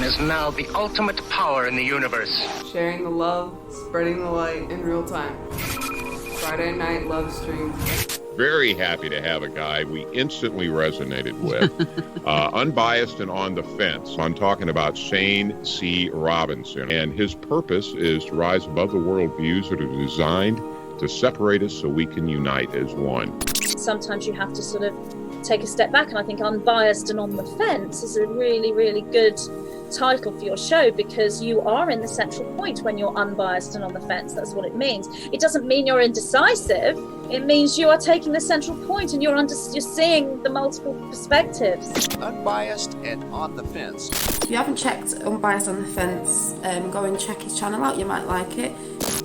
Is now the ultimate power in the universe. Sharing the love, spreading the light in real time. Friday night love stream. Very happy to have a guy we instantly resonated with. Unbiased and on the fence. I'm talking about Shane C. Robinson. And his purpose is to rise above the worldviews that are designed to separate us so we can unite as one. Sometimes you have to sort of take a step back, and I think Unbiased and on the Fence is a really, really good title for your show, because you are in the central point when you're unbiased and on the fence. That's what it means. It doesn't mean you're indecisive. It means you are taking the central point and you're seeing the multiple perspectives. Unbiased and on the fence. If you haven't checked Unbiased on the Fence, go and check his channel out. You might like it.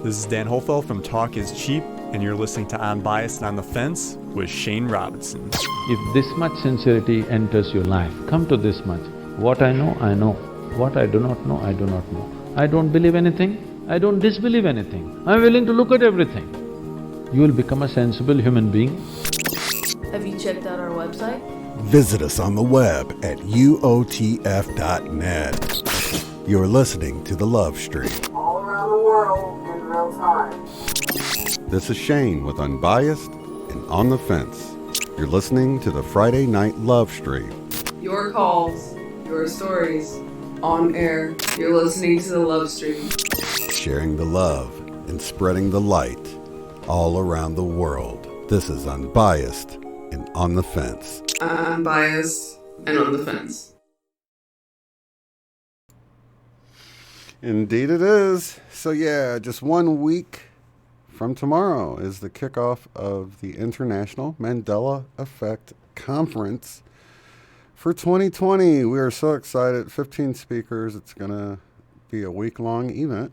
This is Dan Hofeld from Talk is Cheap, and you're listening to Unbiased and on the Fence with Shane Robinson. If this much sincerity enters your life, come to this much. What I know, I know. What I do not know, I do not know. I don't believe anything, I don't disbelieve anything. I'm willing to look at everything. You will become a sensible human being. Have you checked out our website? Visit us on the web at uotf.net. You're listening to The Love Stream. All around the world in real time. This is Shane with Unbiased and On the Fence. You're listening to the Friday Night Love Stream. Your calls, your stories, on air. You're listening to the Love Stream. Sharing the love and spreading the light all around the world. This is Unbiased and On the Fence. Unbiased and on the fence. Indeed it is. So yeah, just 1 week from tomorrow is the kickoff of the International Mandela Effect Conference for 2020. We are so excited. 15 speakers. It's going to be a week-long event.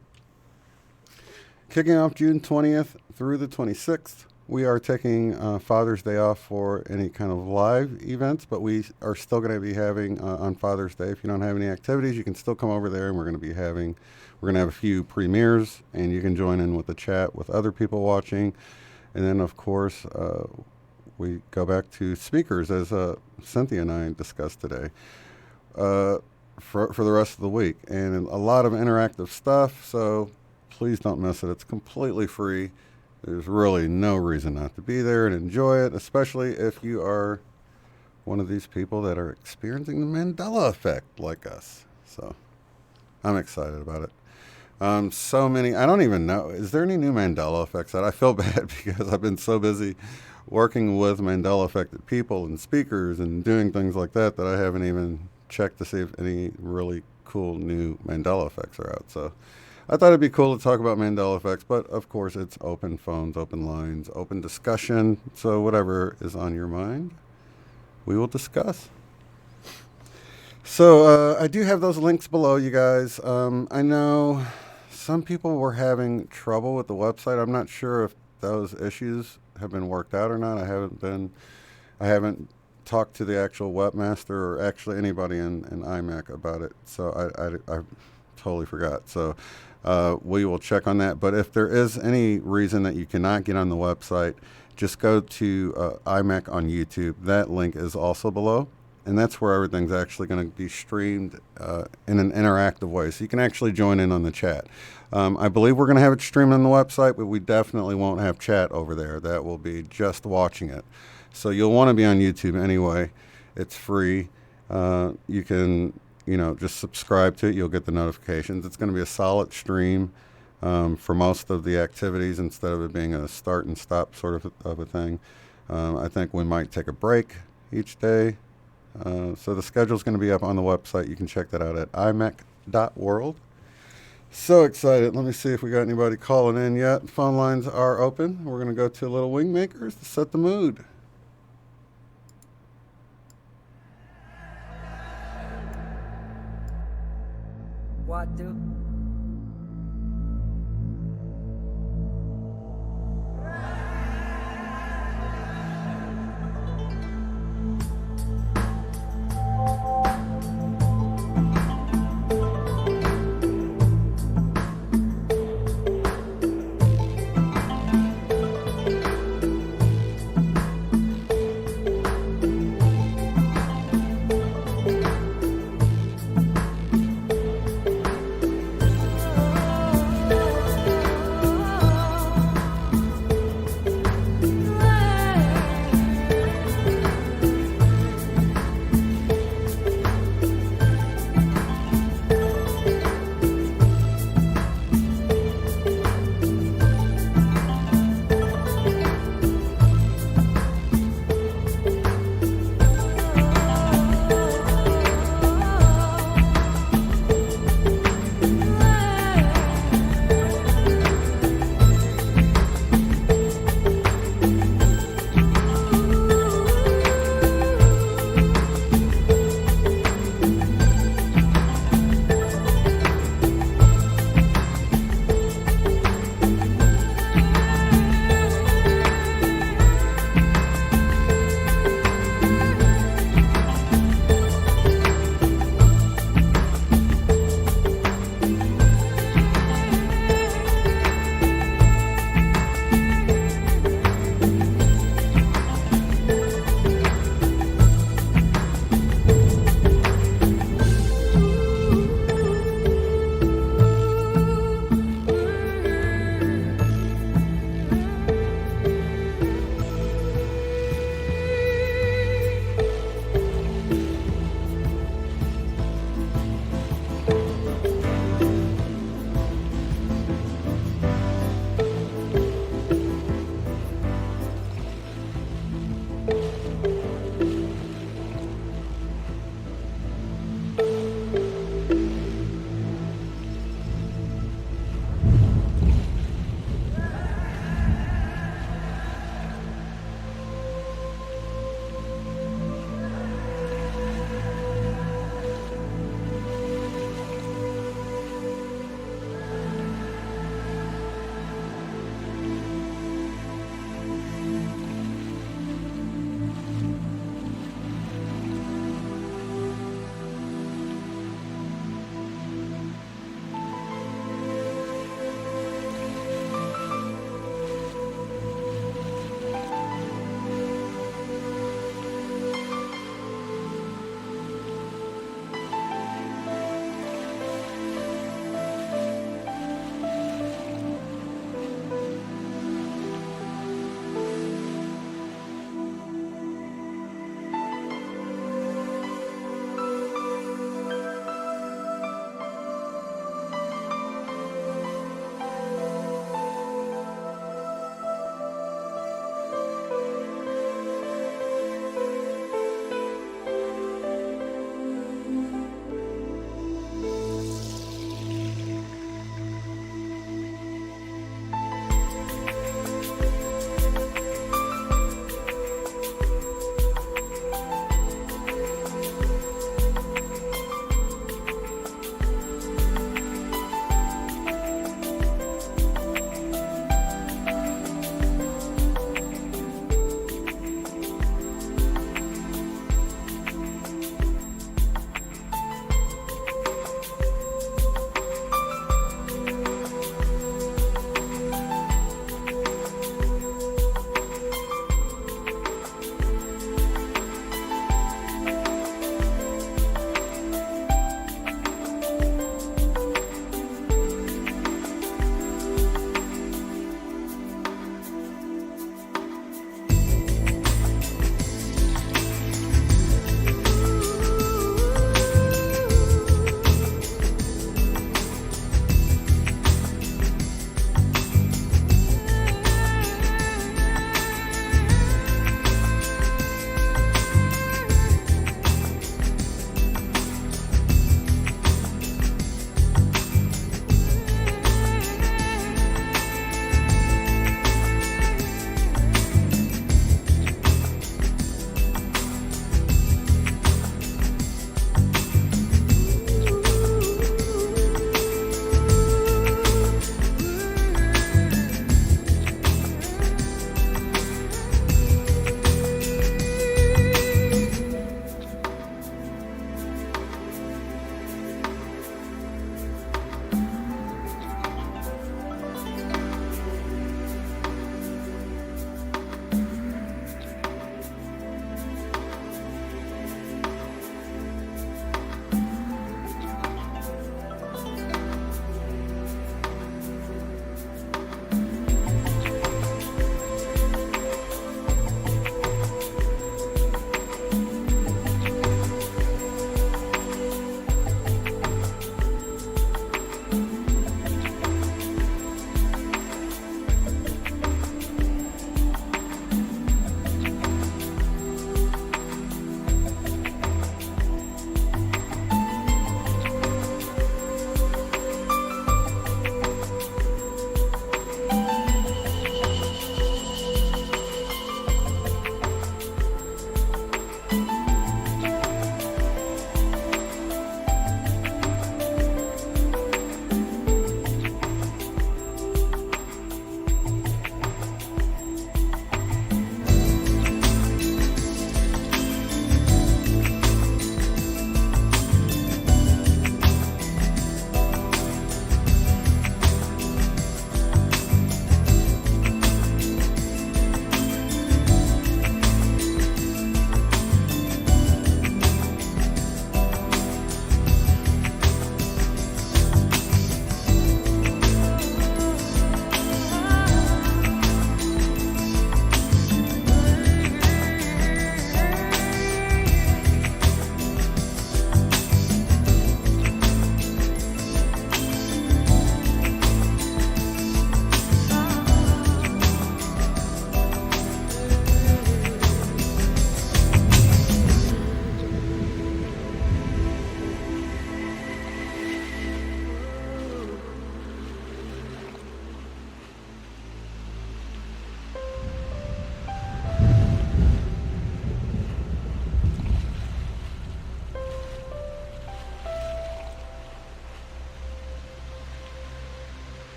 Kicking off June 20th through the 26th. We are taking Father's Day off for any kind of live events, but we are still going to be having on Father's Day. If you don't have any activities, you can still come over there, and we're going to have a few premieres, and you can join in with the chat with other people watching. And then, of course, we go back to speakers, as Cynthia and I discussed today, for the rest of the week. And a lot of interactive stuff, so please don't miss it. It's completely free. There's really no reason not to be there and enjoy it, especially if you are one of these people that are experiencing the Mandela effect like us. So I'm excited about it. So many, I don't even know, is there any new Mandela effects out? I feel bad because I've been so busy working with Mandela affected people and speakers and doing things like that I haven't even checked to see if any really cool new Mandela effects are out. So I thought it'd be cool to talk about Mandela effects, but of course it's open phones, open lines, open discussion. So whatever is on your mind, we will discuss. So I do have those links below, you guys. I know some people were having trouble with the website. I'm not sure if those issues have been worked out or not. I haven't talked to the actual webmaster or actually anybody in IMEC about it. So I totally forgot. So we will check on that. But if there is any reason that you cannot get on the website, just go to IMEC on YouTube. That link is also below. And that's where everything's actually going to be streamed in an interactive way. So you can actually join in on the chat. I believe we're going to have it streamed on the website, but we definitely won't have chat over there. That will be just watching it. So you'll want to be on YouTube anyway. It's free. You can, just subscribe to it. You'll get the notifications. It's going to be a solid stream for most of the activities instead of it being a start and stop sort of a thing. I think we might take a break each day. So the schedule is going to be up on the website. You can check that out at imec.world. So excited. Let me see if we got anybody calling in yet. Phone lines are open. We're going to go to Little Wingmakers to set the mood. What do?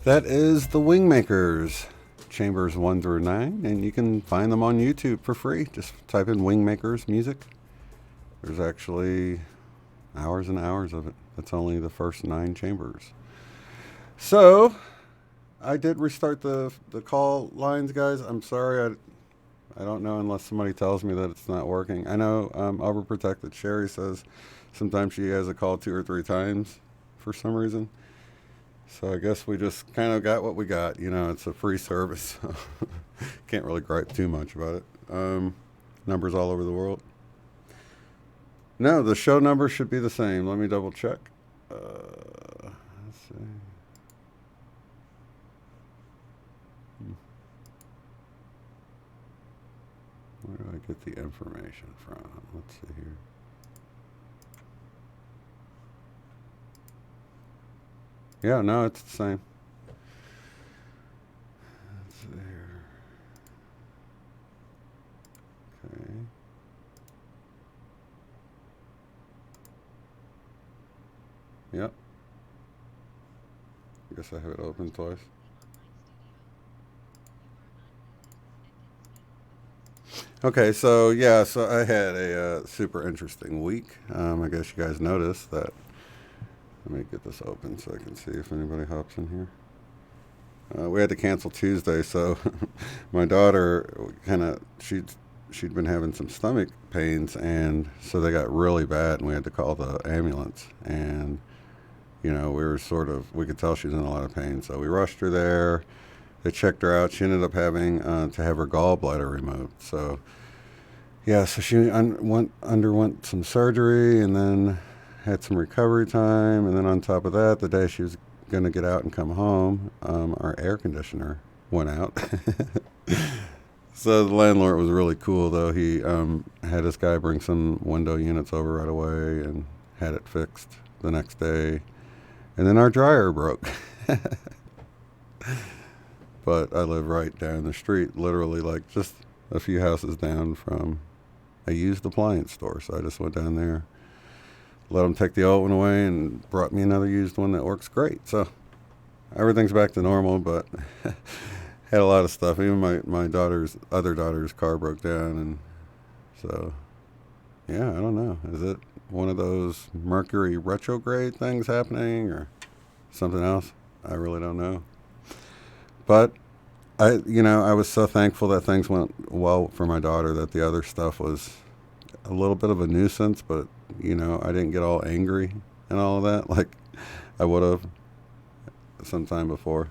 That is the Wingmakers, chambers 1 through 9, and you can find them on YouTube for free. Just type in Wingmakers music. There's actually hours and hours of it. That's only the first 9 chambers. So, I did restart the call lines, guys. I'm sorry, I don't know unless somebody tells me that it's not working. I know Overprotected Sherry says sometimes she has a call 2 or 3 times for some reason. So I guess we just kind of got what we got. You know, it's a free service. So can't really gripe too much about it. Numbers all over the world. No, the show number should be the same. Let me double check. Let's see. Where do I get the information from? Let's see here. Yeah, no, it's the same. Let's see here. Okay. Yep. I guess I have it open twice. Okay, so yeah, so I had a super interesting week. I guess you guys noticed that. Let me get this open so I can see if anybody hops in here. We had to cancel Tuesday, so my daughter she'd been having some stomach pains, and so they got really bad, and we had to call the ambulance. And you know, we could tell she was in a lot of pain, so we rushed her there. They checked her out. She ended up having to have her gallbladder removed. So yeah, so she underwent some surgery, and then had some recovery time, and then on top of that, the day she was going to get out and come home, our air conditioner went out. So the landlord was really cool, though. He had this guy bring some window units over right away and had it fixed the next day. And then our dryer broke. But I live right down the street, literally like just a few houses down from a used appliance store. So I just went down there, let them take the old one away, and brought me another used one that works great. So everything's back to normal, but had a lot of stuff. Even my other daughter's car broke down, and so yeah, I don't know. Is it one of those Mercury retrograde things happening or something else? I really don't know. But I was so thankful that things went well for my daughter, that the other stuff was a little bit of a nuisance, but I didn't get all angry and all of that like I would have sometime before.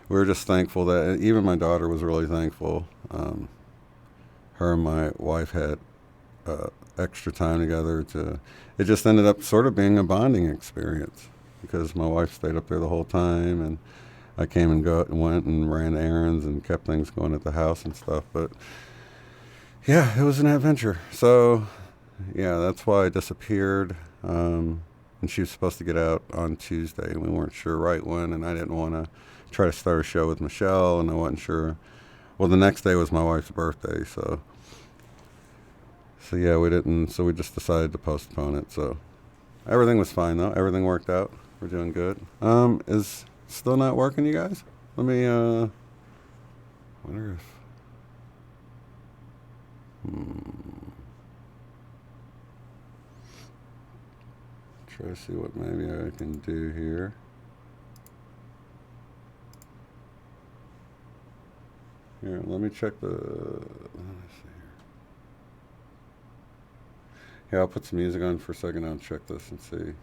We were just thankful that, even my daughter was really thankful. Her and my wife had extra time together. It just ended up sort of being a bonding experience, because my wife stayed up there the whole time, and I came and went and ran errands and kept things going at the house and stuff. But yeah, it was an adventure. So yeah, that's why I disappeared. And she was supposed to get out on Tuesday, and we weren't sure right when, and I didn't want to try to start a show with Michelle, and I wasn't sure. Well, the next day was my wife's birthday, so yeah, we didn't. So we just decided to postpone it. So everything was fine though. Everything worked out. We're doing good. Is still not working, you guys? Let me wonder if try to see what maybe I can do here. Here, let me check let me see here. Yeah, I'll put some music on for a second. I'll check this and see.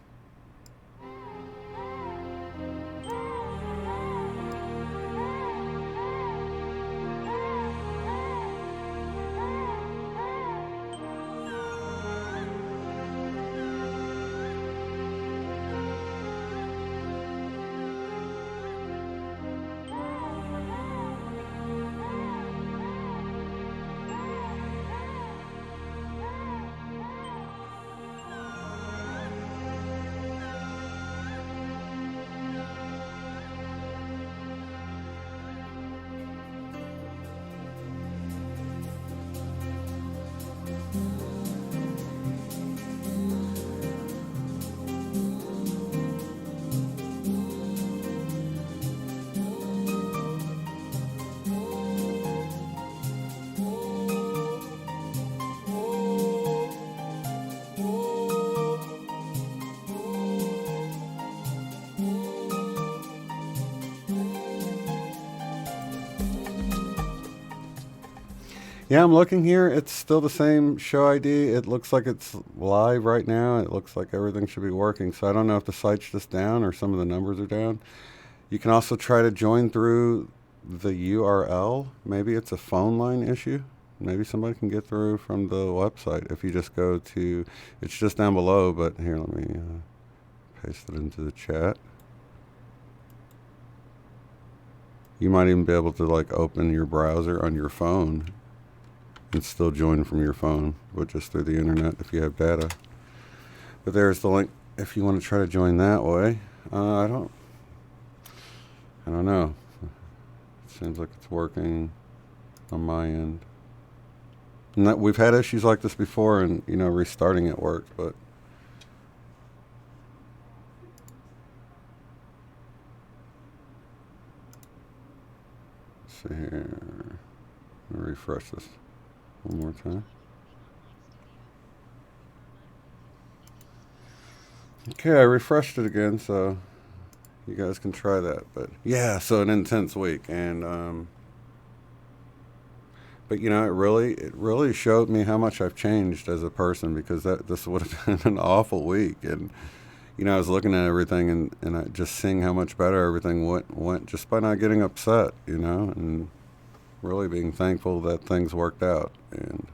Yeah, I'm looking here. It's still the same show ID. It looks like it's live right now. It looks like everything should be working. So I don't know if the site's just down or some of the numbers are down. You can also try to join through the URL. Maybe it's a phone line issue. Maybe somebody can get through from the website. If you just go to, it's just down below, but here, let me paste it into the chat. You might even be able to like open your browser on your phone and still join from your phone, but just through the internet if you have data. But there's the link if you want to try to join that way. I don't know. It seems like it's working on my end. And that, we've had issues like this before, and you know, restarting it worked, but let's see here. Let me refresh this one more time. Okay, I refreshed it again, so you guys can try that. But yeah, so an intense week, and but you know, it really showed me how much I've changed as a person, because this would have been an awful week. And you know, I was looking at everything and I just seeing how much better everything went just by not getting upset, you know, and really being thankful that things worked out. And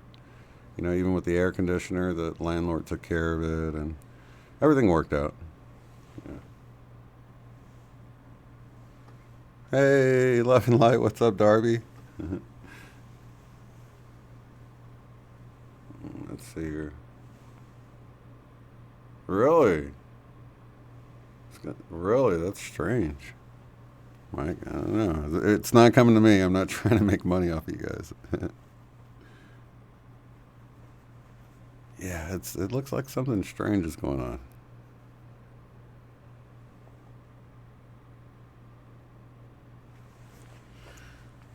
you know, even with the air conditioner, the landlord took care of it, and everything worked out. Yeah. Hey, Love and Light, what's up, Darby? Let's see here. Really? Really? That's strange. Mike, I don't know. It's not coming to me. I'm not trying to make money off of you guys. Yeah, it looks like something strange is going on.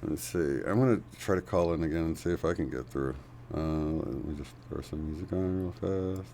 Let's see. I'm going to try to call in again and see if I can get through. Let me just throw some music on real fast.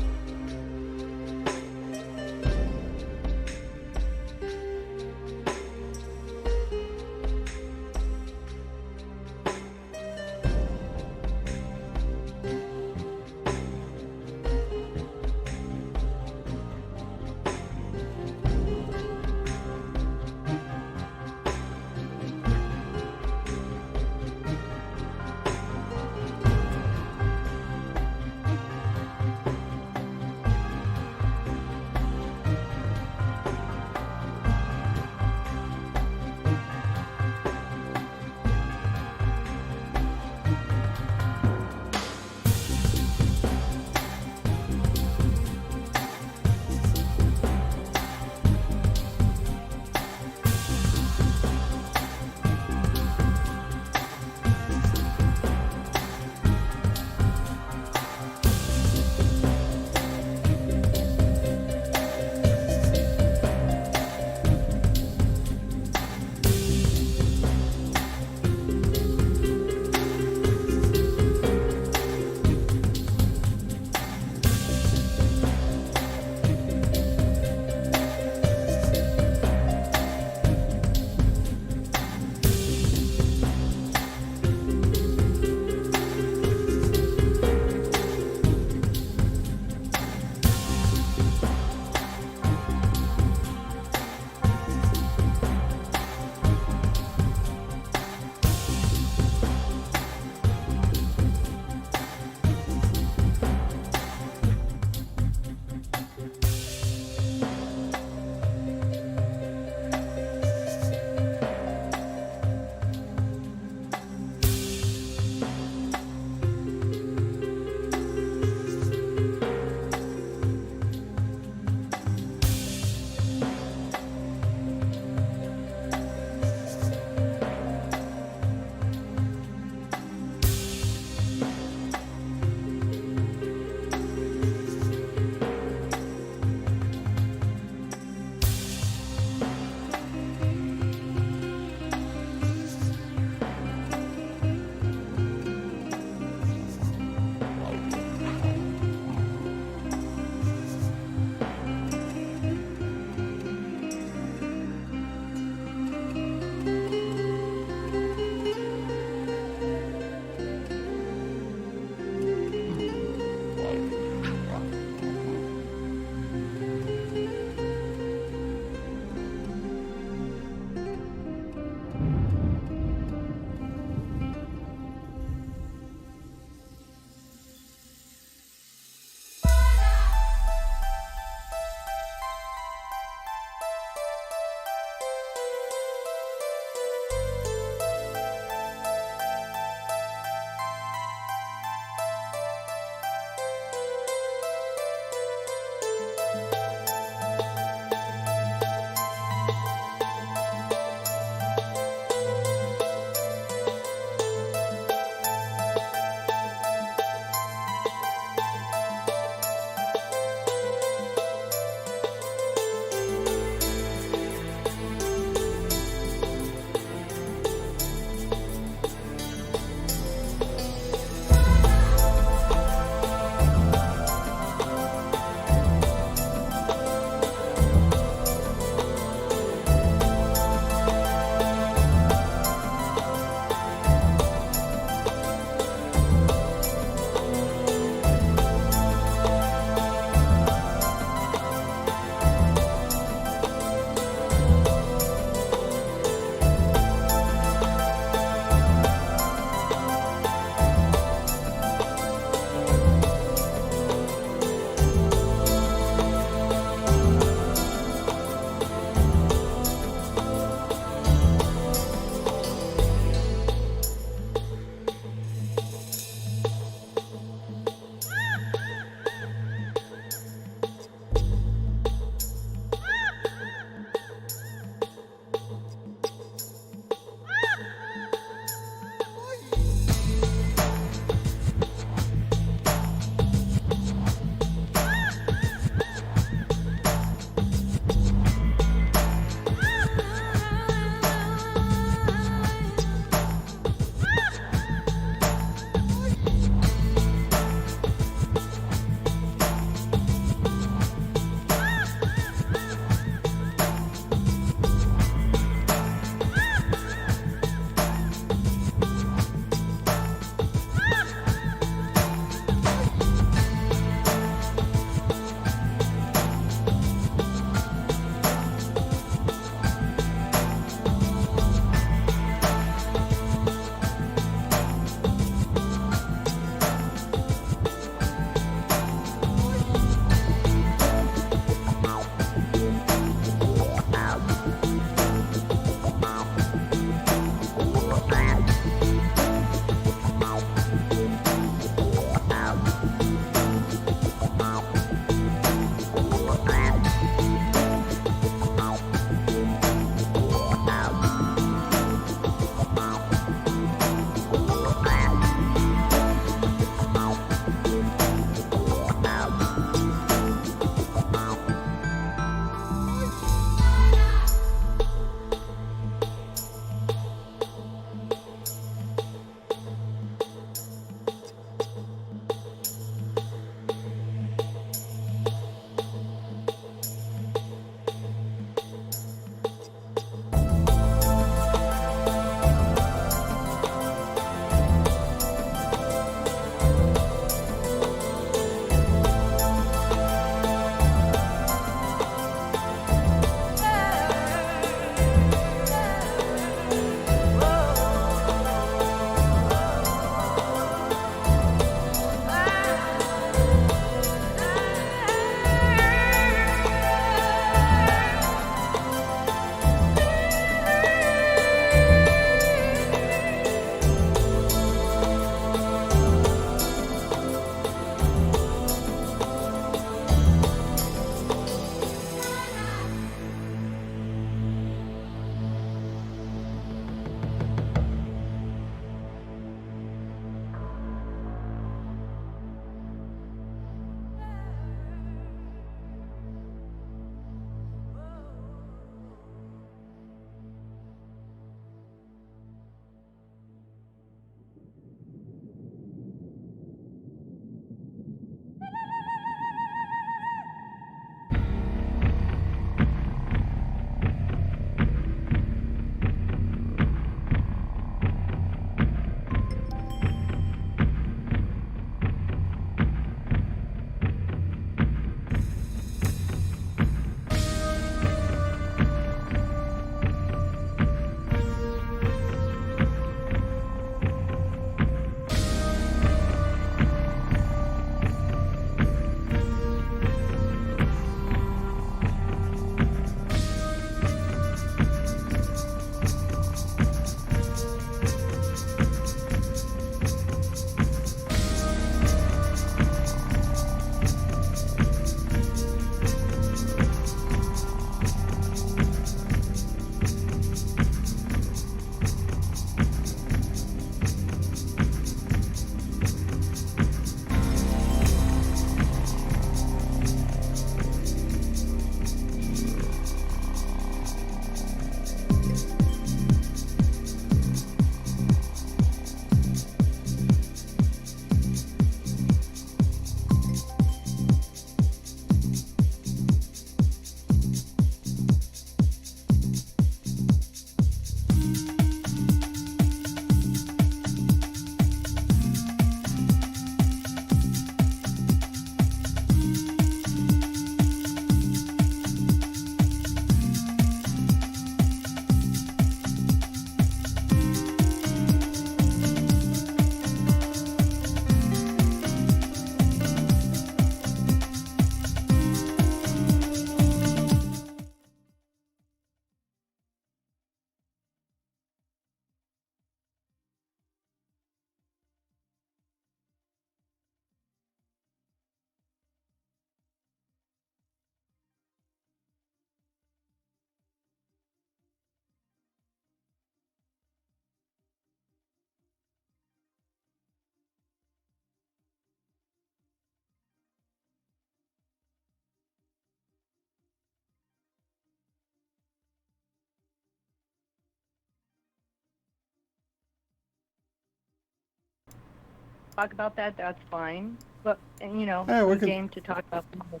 talk about that, that's fine. But, and, you know, Hey, we I'm can- game to talk about that.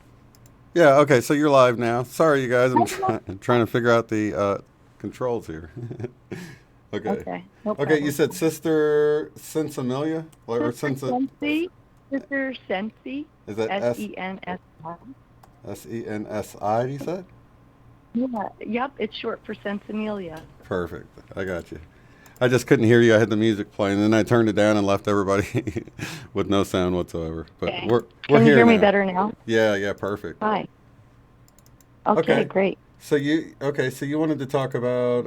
Yeah, okay, so you're live now. Sorry, you guys. I'm trying to figure out the controls here. Okay. Okay. No Okay, problem. you said Sister Sensimilia? Or Sister Sensa? Sensi. Sister Sensi. Is that S-E-N-S-I. S-E-N-S-I, you said? Yeah. Yep, it's short for Sensimilia. Perfect. I got you. I just couldn't hear you. I had the music playing, and then I turned it down and left everybody with no sound whatsoever. But Okay. we're Can you here hear me now. better now? Yeah, perfect. Hi. Okay, great. So you wanted to talk about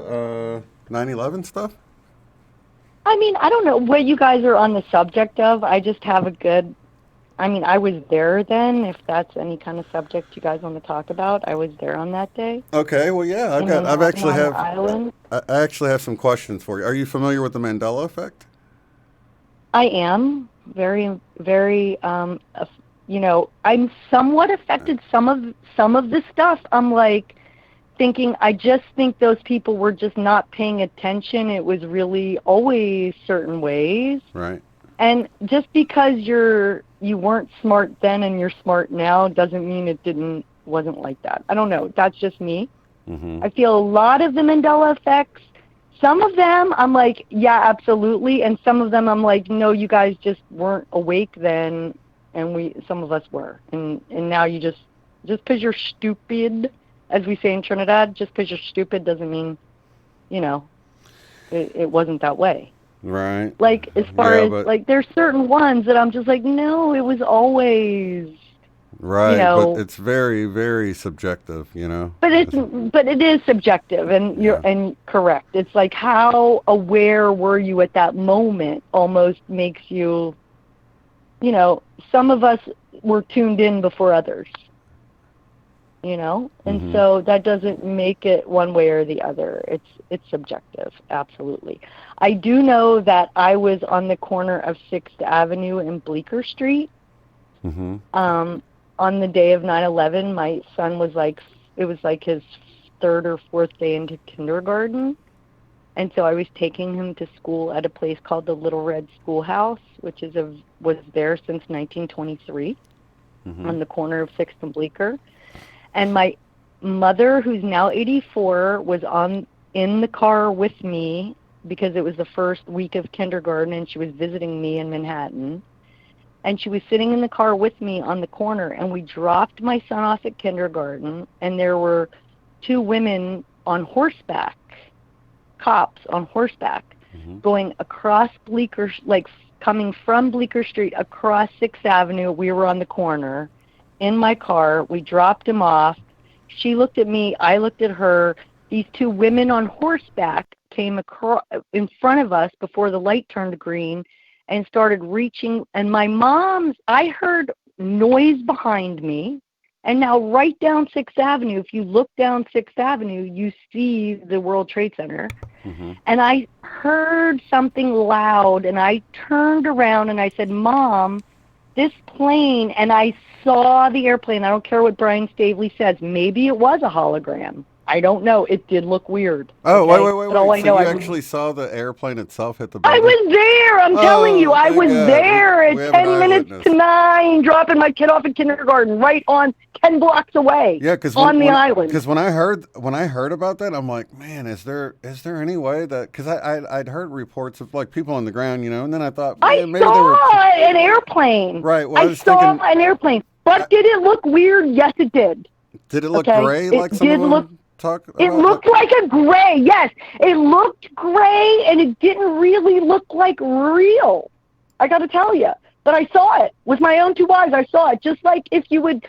9/11 stuff? I mean, I don't know what you guys are on the subject of. I just have a good, I mean, I was there then, if that's any kind of subject you guys want to talk about. I was there on that day. Okay, well, yeah, I actually have some questions for you. Are you familiar with the Mandela effect? I am very, very, you know, I'm somewhat affected. Some of the stuff, I'm like thinking, I just think those people were just not paying attention. It was really always certain ways. Right. And just because you weren't smart then and you're smart now doesn't mean it wasn't like that. I don't know. That's just me. Mm-hmm. I feel a lot of the Mandela effects. Some of them I'm like, yeah, absolutely. And some of them I'm like, no, you guys just weren't awake then. And some of us were. And now you just because you're stupid, as we say in Trinidad, just because you're stupid doesn't mean, you know, it wasn't that way. Right. Like, as far as, like, there's certain ones that I'm just like, no, it was always. Right, you know, but it's very, very subjective, you know. But it is subjective, and you're correct. It's like how aware were you at that moment almost makes you, you know, some of us were tuned in before others. You know, and so that doesn't make it one way or the other. It's subjective, absolutely. I do know that I was on the corner of 6th Avenue and Bleecker Street. On the day of 9/11, my son was it was like his 3rd or 4th day into kindergarten, and so I was taking him to school at a place called the Little Red Schoolhouse, which was there since 1923, on the corner of 6th and Bleecker. And my mother, who's now 84, was in the car with me because it was the first week of kindergarten, and she was visiting me in Manhattan. And she was sitting in the car with me on the corner, and we dropped my son off at kindergarten, and there were 2 women on horseback, cops on horseback, going across Bleecker, like coming from Bleecker Street across 6th Avenue. We were on the corner in my car. We dropped him off. She looked at me. I looked at her. These 2 women on horseback came across in front of us before the light turned green and started reaching. And I heard noise behind me. And now right down 6th Avenue, if you look down 6th Avenue, you see the World Trade Center. And I heard something loud, and I turned around and I said, Mom, this plane, and I saw the airplane. I don't care what Brian Stavely says. Maybe it was a hologram. I don't know. It did look weird. Oh, okay? wait. So you actually saw the airplane itself hit the building? I was there. I'm telling you. I was there at 10 minutes to 9, dropping my kid off at kindergarten, right on 10 blocks away. Yeah, because on the island. Because when I heard about that, I'm like, man, is there any way that? Because I'd heard reports of like people on the ground, you know, and then I thought, man, maybe they were an airplane. Right. Well, I saw an airplane. But did it look weird? Yes, it did. Did it look gray like some of them talk about? It looked like a gray. Yes, it looked gray, and it didn't really look like real. I got to tell you, but I saw it with my own 2 eyes. I saw it, just like if you would.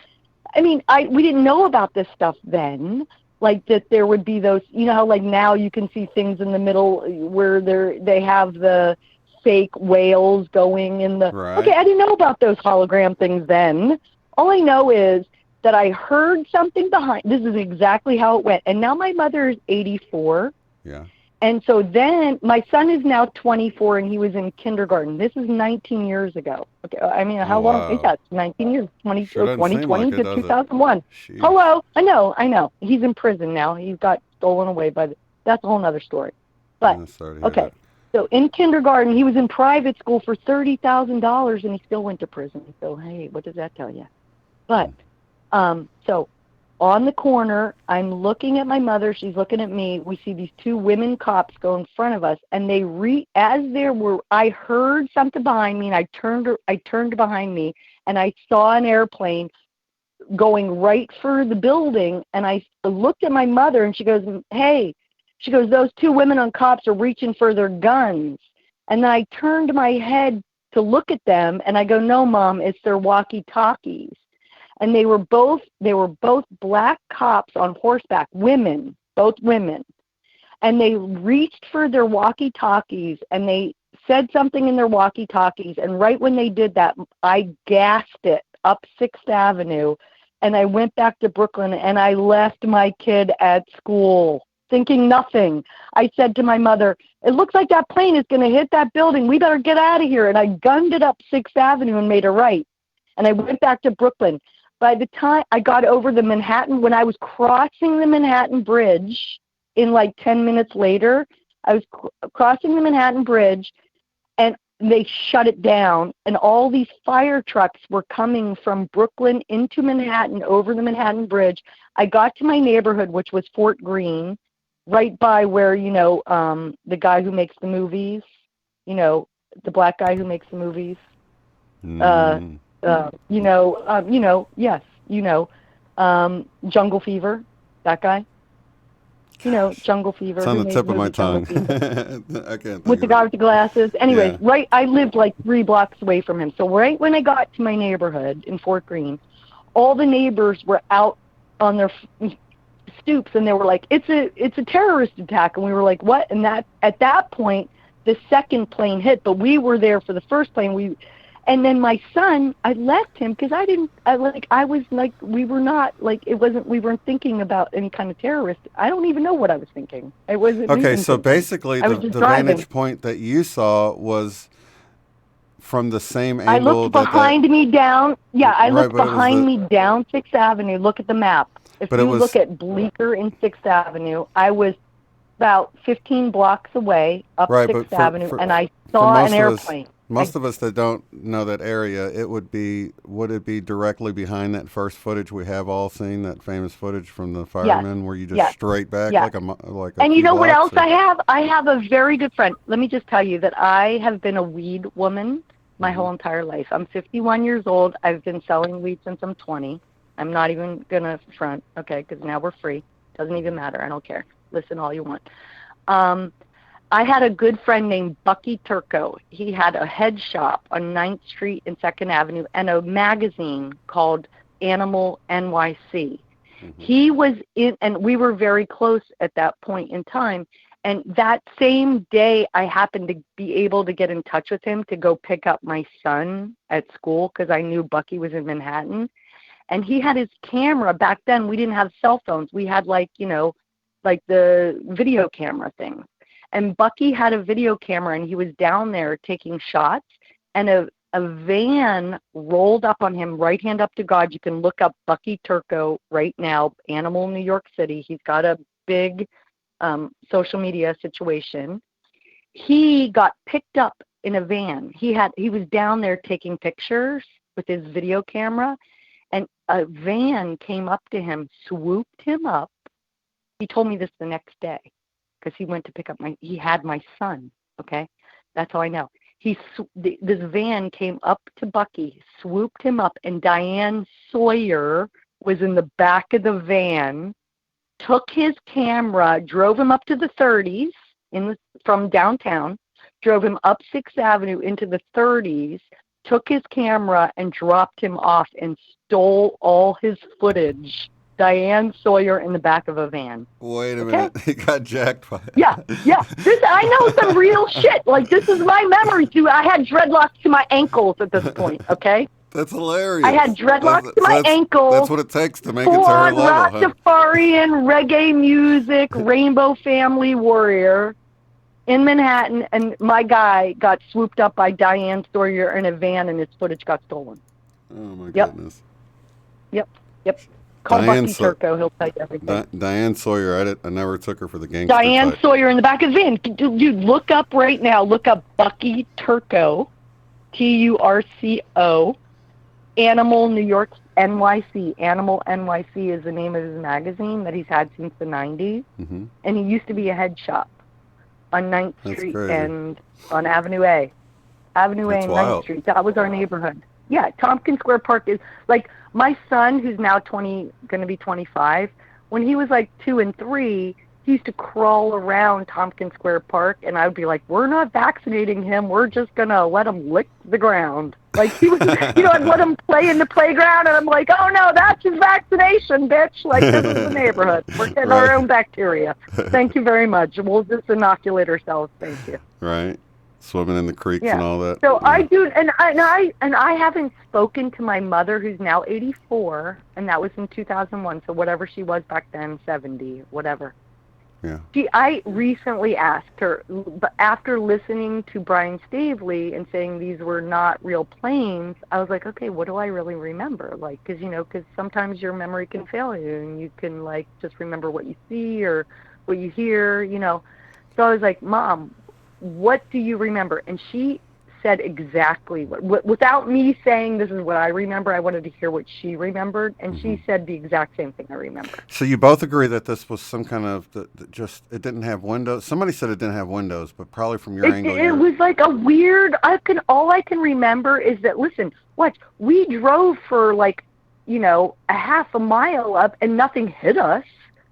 I mean, we didn't know about this stuff then, like that there would be those. You know how like now you can see things in the middle where they have the fake whales going in the. Right. Okay, I didn't know about those hologram things then. All I know is that I heard something behind. This is exactly how it went. And now my mother is 84. Yeah. And so then my son is now 24, and he was in kindergarten. This is 19 years ago. Okay, I mean, how long is that? 19 years, 2020 to 2001. Hello, I know. He's in prison now. He got stolen away by that's a whole other story. But okay, So in kindergarten, he was in private school for $30,000, and he still went to prison. So, hey, what does that tell you? But, so on the corner, I'm looking at my mother. She's looking at me. We see these two women cops go in front of us, and I heard something behind me, and I turned behind me, and I saw an airplane going right for the building, and I looked at my mother, and she goes, hey, she goes, those two women on cops are reaching for their guns. And then I turned my head to look at them, and I go, no, Mom, it's their walkie-talkies. And they were both black cops on horseback, women, both women. And they reached for their walkie-talkies, and they said something in their walkie-talkies, and right when they did that, I gassed it up 6th Avenue, and I went back to Brooklyn, and I left my kid at school, thinking nothing. I said to my mother, it looks like that plane is going to hit that building. We better get out of here. And I gunned it up 6th Avenue and made a right. And I went back to Brooklyn. By the time I got over the Manhattan, when I was crossing the Manhattan Bridge, in like 10 minutes later, I was crossing the Manhattan Bridge, and they shut it down, and all these fire trucks were coming from Brooklyn into Manhattan over the Manhattan Bridge. I got to my neighborhood, which was Fort Greene, right by where, the guy who makes the movies, the black guy who makes the movies. Jungle Fever, that guy. Jungle Fever. It's on the tip of my tongue. I can't think with the guy with the glasses. Anyways, Yeah. right, I lived like 3 blocks away from him. So right when I got to my neighborhood in Fort Greene, all the neighbors were out on their stoops, and they were like, "It's a terrorist attack," and we were like, "What?" And at that point, the second plane hit, but we were there for the first plane. And then my son, I left him because we weren't thinking about any kind of terrorist. I don't even know what I was thinking. It wasn't. Okay, so basically the driving. vantage point that you saw was from the same angle. I looked behind me down. Yeah, I looked behind me down 6th Avenue. Look at the map. If you look at Bleecker in 6th Avenue, I was about 15 blocks away up 6th Avenue, and I saw an airplane. Most of us that don't know that area, would it be directly behind that first footage we have all seen, that famous footage from the firemen where you just straight back like a And you know what else or? I have? I have a very good friend. Let me just tell you that I have been a weed woman my whole entire life. I'm 51 years old. I've been selling weed since I'm 20. I'm not even going to front, okay, because now we're free. Doesn't even matter. I don't care. Listen all you want. I had a good friend named Bucky Turco. He had a head shop on 9th Street and 2nd Avenue and a magazine called Animal NYC. He was in, and we were very close at that point in time. And that same day, I happened to be able to get in touch with him to go pick up my son at school because I knew Bucky was in Manhattan. And he had his camera. Back then, we didn't have cell phones. We had like the video camera thing. And Bucky had a video camera, and he was down there taking shots, and a van rolled up on him, right hand up to God. You can look up Bucky Turco right now, Animal New York City. He's got a big social media situation. He got picked up in a van. He was down there taking pictures with his video camera, and a van came up to him, swooped him up. He told me this the next day, because he went to pick up he had my son, okay? That's how I know. This van came up to Bucky, swooped him up, and Diane Sawyer was in the back of the van, took his camera, drove him up to the 30s from downtown, drove him up 6th Avenue into the 30s, took his camera and dropped him off and stole all his footage. Diane Sawyer in the back of a van. Wait a minute. He got jacked by it. Yeah. I know some real shit. Like, this is my memory, too. I had dreadlocks to my ankles at this point, okay? That's hilarious. I had dreadlocks to my ankles. That's what it takes to make it to her level, Rastafarian, reggae music, rainbow family warrior in Manhattan, and my guy got swooped up by Diane Sawyer in a van, and his footage got stolen. Oh, my goodness. Yep. Call Diane Bucky Turco. He'll tell you everything. Diane Sawyer. I never took her for the gangster Diane type. Sawyer in the back of the van. Dude, look up right now. Look up Bucky Turco, Turco, Animal New York NYC. Animal NYC is the name of his magazine that he's had since the 90s. Mm-hmm. And he used to be a head shop on 9th That's Street crazy. and on Avenue A. Avenue A That's and wild. 9th Street. That was our neighborhood. Yeah, Tompkins Square Park is like my son, who's now going to be 25. When he was like 2 and 3, he used to crawl around Tompkins Square Park, and I would be like, "We're not vaccinating him. We're just gonna let him lick the ground." Like he was, I'd let him play in the playground, and I'm like, "Oh no, that's his vaccination, bitch!" Like this is the neighborhood. We're getting our own bacteria. Thank you very much. We'll just inoculate ourselves. Thank you. Right. Swimming in the creeks and all that. So I do, and I haven't spoken to my mother, who's now 84, and that was in 2001. So whatever she was back then, 70, whatever. Yeah. I recently asked her, but after listening to Brian Stavely and saying these were not real planes, I was like, okay, what do I really remember? Like, because sometimes your memory can fail you, and you can like just remember what you see or what you hear, So I was like, Mom, what do you remember? And she said exactly without me saying this is what I remember. I wanted to hear what she remembered, and she said the exact same thing I remember. So you both agree that this was some kind of it didn't have windows. Somebody said it didn't have windows, but probably from your angle. It was like a weird. All I can remember is that we drove for like a half a mile up and nothing hit us.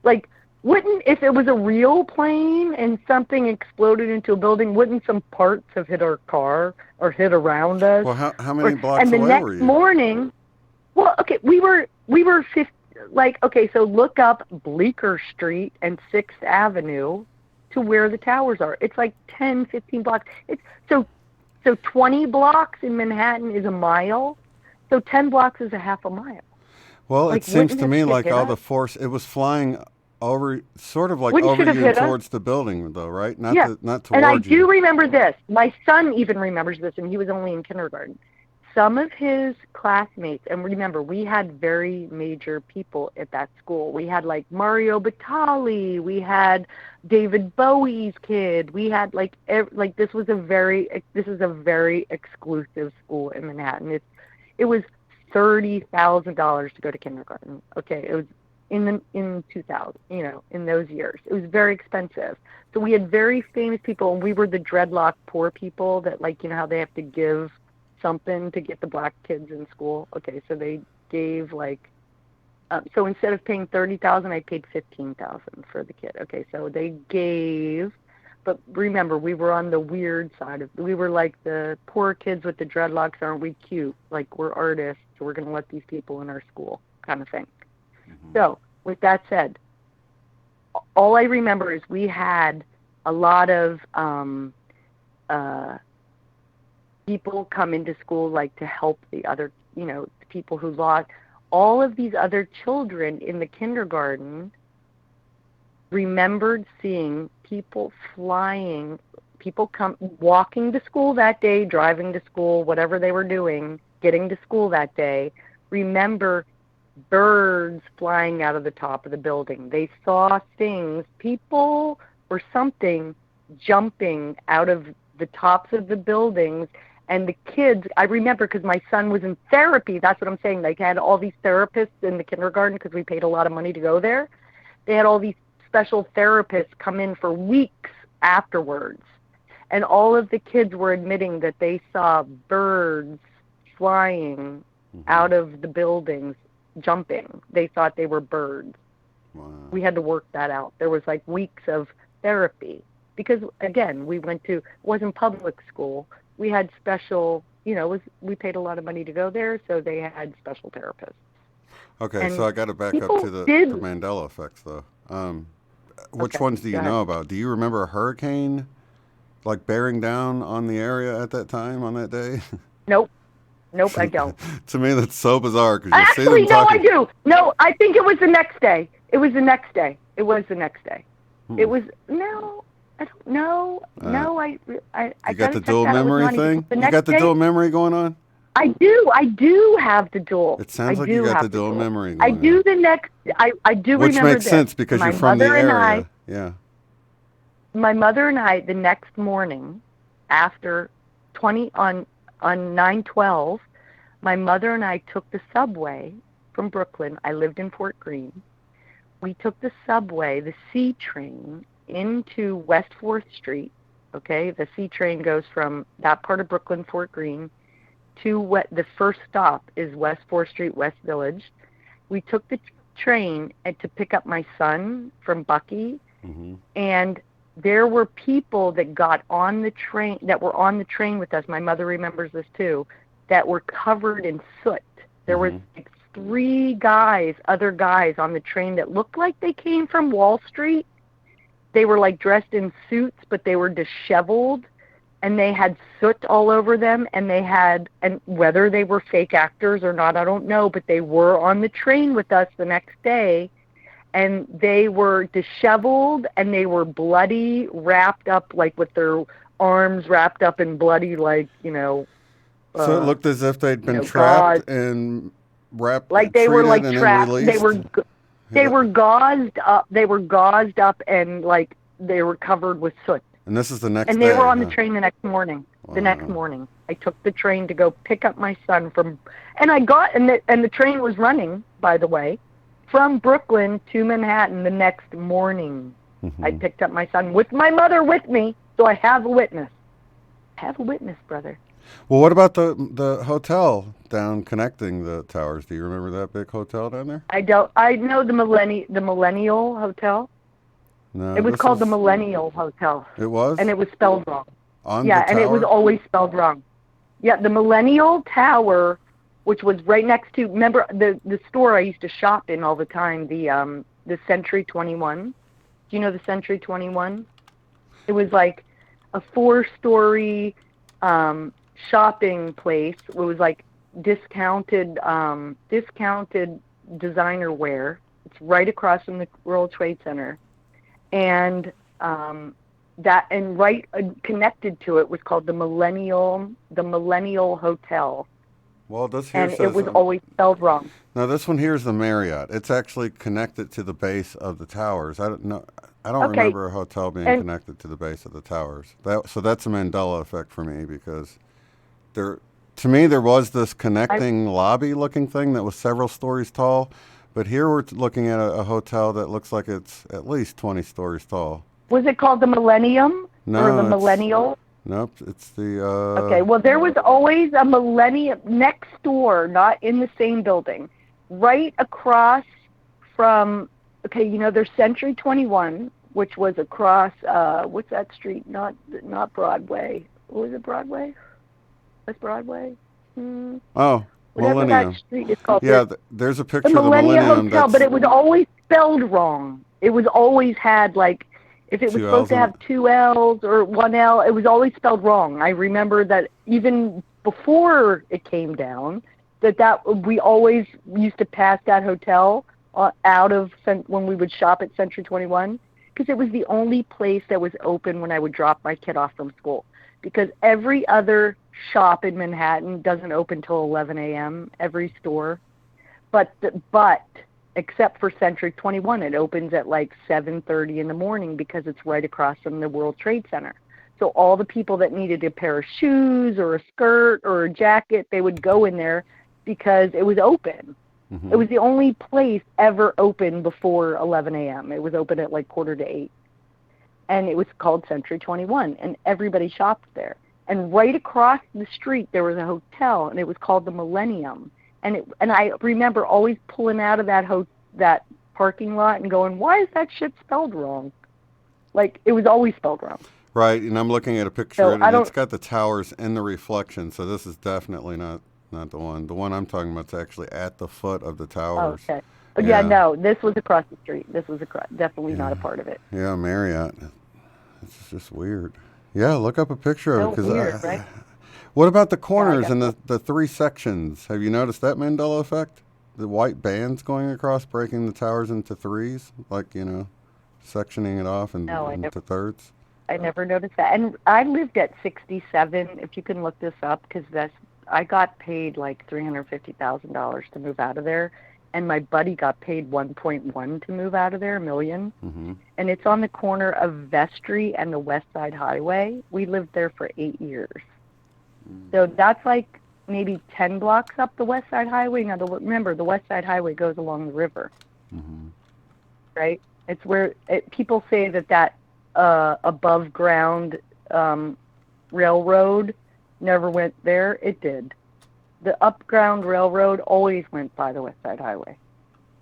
Like, wouldn't, if it was a real plane and something exploded into a building, wouldn't some parts have hit our car or hit around us? Well, how many blocks away were you? And the next morning, we were 50, so look up Bleecker Street and 6th Avenue to where the towers are. It's like 10, 15 blocks. So 20 blocks in Manhattan is a mile. So 10 blocks is a half a mile. Well, it seems to me like all the force, it was flying over, sort of like over you towards the building, though, right? Not towards you. And I do remember this. My son even remembers this, and he was only in kindergarten. Some of his classmates, and remember, we had very major people at that school. We had like Mario Batali, we had David Bowie's kid, we had this is a very exclusive school in Manhattan. It was $30,000 to go to kindergarten. Okay, it was in 2000, in those years. It was very expensive. So we had very famous people, and we were the dreadlock poor people that, how they have to give something to get the black kids in school. Okay, so they gave so instead of paying $30,000, I paid $15,000 for the kid. Okay, so they gave, but remember, we were on the weird side we were like the poor kids with the dreadlocks. Aren't we cute? Like, we're artists, so we're going to let these people in our school, kind of thing. So, with that said, all I remember is we had a lot of people come into school, to help the other, people who lost. All of these other children in the kindergarten remembered seeing people flying, people walking to school that day, driving to school, whatever they were doing, getting to school that day, remember birds flying out of the top of the building. They saw things, people or something jumping out of the tops of the buildings. And the kids, I remember because my son was in therapy. That's what I'm saying. They had all these therapists in the kindergarten because we paid a lot of money to go there. They had all these special therapists come in for weeks afterwards. And all of the kids were admitting that they saw birds flying out of the buildings, jumping. They thought they were birds. Wow. We had to work that out. There was weeks of therapy because, again, it wasn't public school. We had special, we paid a lot of money to go there, so they had special therapists. Okay, And so I got to back up to the Mandela effects, though. Which ones do you know about? Do you remember a hurricane, bearing down on the area at that time, on that day? Nope, I don't. To me, that's so bizarre. Actually, no, I do. No, I think it was the next day. It was the next day. It was, no, I don't know. No, I You got the dual memory thing? You got the dual memory going on? I do have the dual. It sounds like you got the dual memory. I do the next. I do Which remember makes this. sense because My you're from the mother and area. Yeah. My mother and I, the next morning, after 20 on 9/12, my mother and I took the subway from Brooklyn. I lived in Fort Greene. We took the subway, the C train, into West 4th Street. Okay, the C train goes from that part of Brooklyn, Fort Greene, to the first stop is West 4th Street, West Village. We took the train to pick up my son from Bucky, and there were people that got on the train, that were on the train with us. My mother remembers this too, that were covered in soot. There was like 3 other guys on the train that looked like they came from Wall Street. They were like dressed in suits, but they were disheveled, and they had soot all over them, and whether they were fake actors or not, I don't know, but they were on the train with us the next day. And they were disheveled, and they were bloody, wrapped up, like with their arms wrapped up in bloody, like, So it looked as if they'd been trapped and wrapped, like they were like trapped. They were gauzed up. They were gauzed up, and like they were covered with soot. And this is the next. And they were on the train the next morning. Wow. The next morning, I took the train to go pick up my son from, and the train was running, by the way, from Brooklyn to Manhattan the next morning. I picked up my son with my mother with me, so I have a witness. Brother. Well, what about the hotel down connecting the towers? Do you remember that big hotel down there? I don't. I know the Millennial Hotel. No, it was called the Millennial Hotel. It was? And it was spelled wrong. On the tower? And it was always spelled wrong. Yeah, the Millennial Tower, which was right next to, remember the store I used to shop in all the time, the Century 21. Do you know the Century 21? It was like a 4-story shopping place. It was like discounted designer wear. It's right across from the World Trade Center. And right connected to it was called the Millennial Hotel. Well, this here and says it was always spelled wrong. Now this one here is the Marriott. It's actually connected to the base of the towers. I don't know. I don't remember a hotel being connected to the base of the towers. So that's a Mandela effect for me, because to me there was this connecting lobby-looking thing that was several stories tall, but here we're looking at a hotel that looks like it's at least 20 stories tall. Was it called the Millennium or the Millennial? Nope, it's the... Okay, well, there was always a Millennium next door, not in the same building, right across from, there's Century 21, which was across, what's that street? Not Broadway. What was it, Broadway? What's Broadway? Oh, whatever Millennium. That street is called. Yeah, there's a picture the of the Millennium Hotel, but it was always spelled wrong. It was always had, like, if it was supposed to have 2 L's or 1 L, it was always spelled wrong. I remember that even before it came down, that we always used to pass that hotel out of when we would shop at Century 21, because it was the only place that was open when I would drop my kid off from school. Because every other shop in Manhattan doesn't open till 11 a.m., every store. But except for Century 21, it opens at like 7:30 in the morning because it's right across from the World Trade Center. So all the people that needed a pair of shoes or a skirt or a jacket, they would go in there because it was open. Mm-hmm. It was the only place ever open before 11 a.m. It was open at like 7:45. And it was called Century 21, and everybody shopped there. And right across the street, there was a hotel, and it was called the Millennium. And I remember always pulling out of that parking lot and going, why is that shit spelled wrong? Like, it was always spelled wrong. Right, and I'm looking at a picture of it, and it's got the towers in the reflection, so this is definitely not the one. The one I'm talking about is actually at the foot of the towers. Oh, okay. Yeah, no, this was across the street. This was definitely not a part of it. Yeah, Marriott. It's just weird. Yeah, look up a picture of it. Weird, right? What about the corners and the 3 sections? Have you noticed that Mandela effect? The white bands going across, breaking the towers into 3s, like, sectioning it off into thirds? I never noticed that. And I lived at 67, if you can look this up, because I got paid like $350,000 to move out of there, and my buddy got paid 1.1 to move out of there, $1 million. Mm-hmm. And it's on the corner of Vestry and the West Side Highway. We lived there for 8 years. So that's like maybe 10 blocks up the West Side Highway. Now, remember, the West Side Highway goes along the river, right? It's where people say that above ground railroad never went there. It did. The upground railroad always went by the West Side Highway.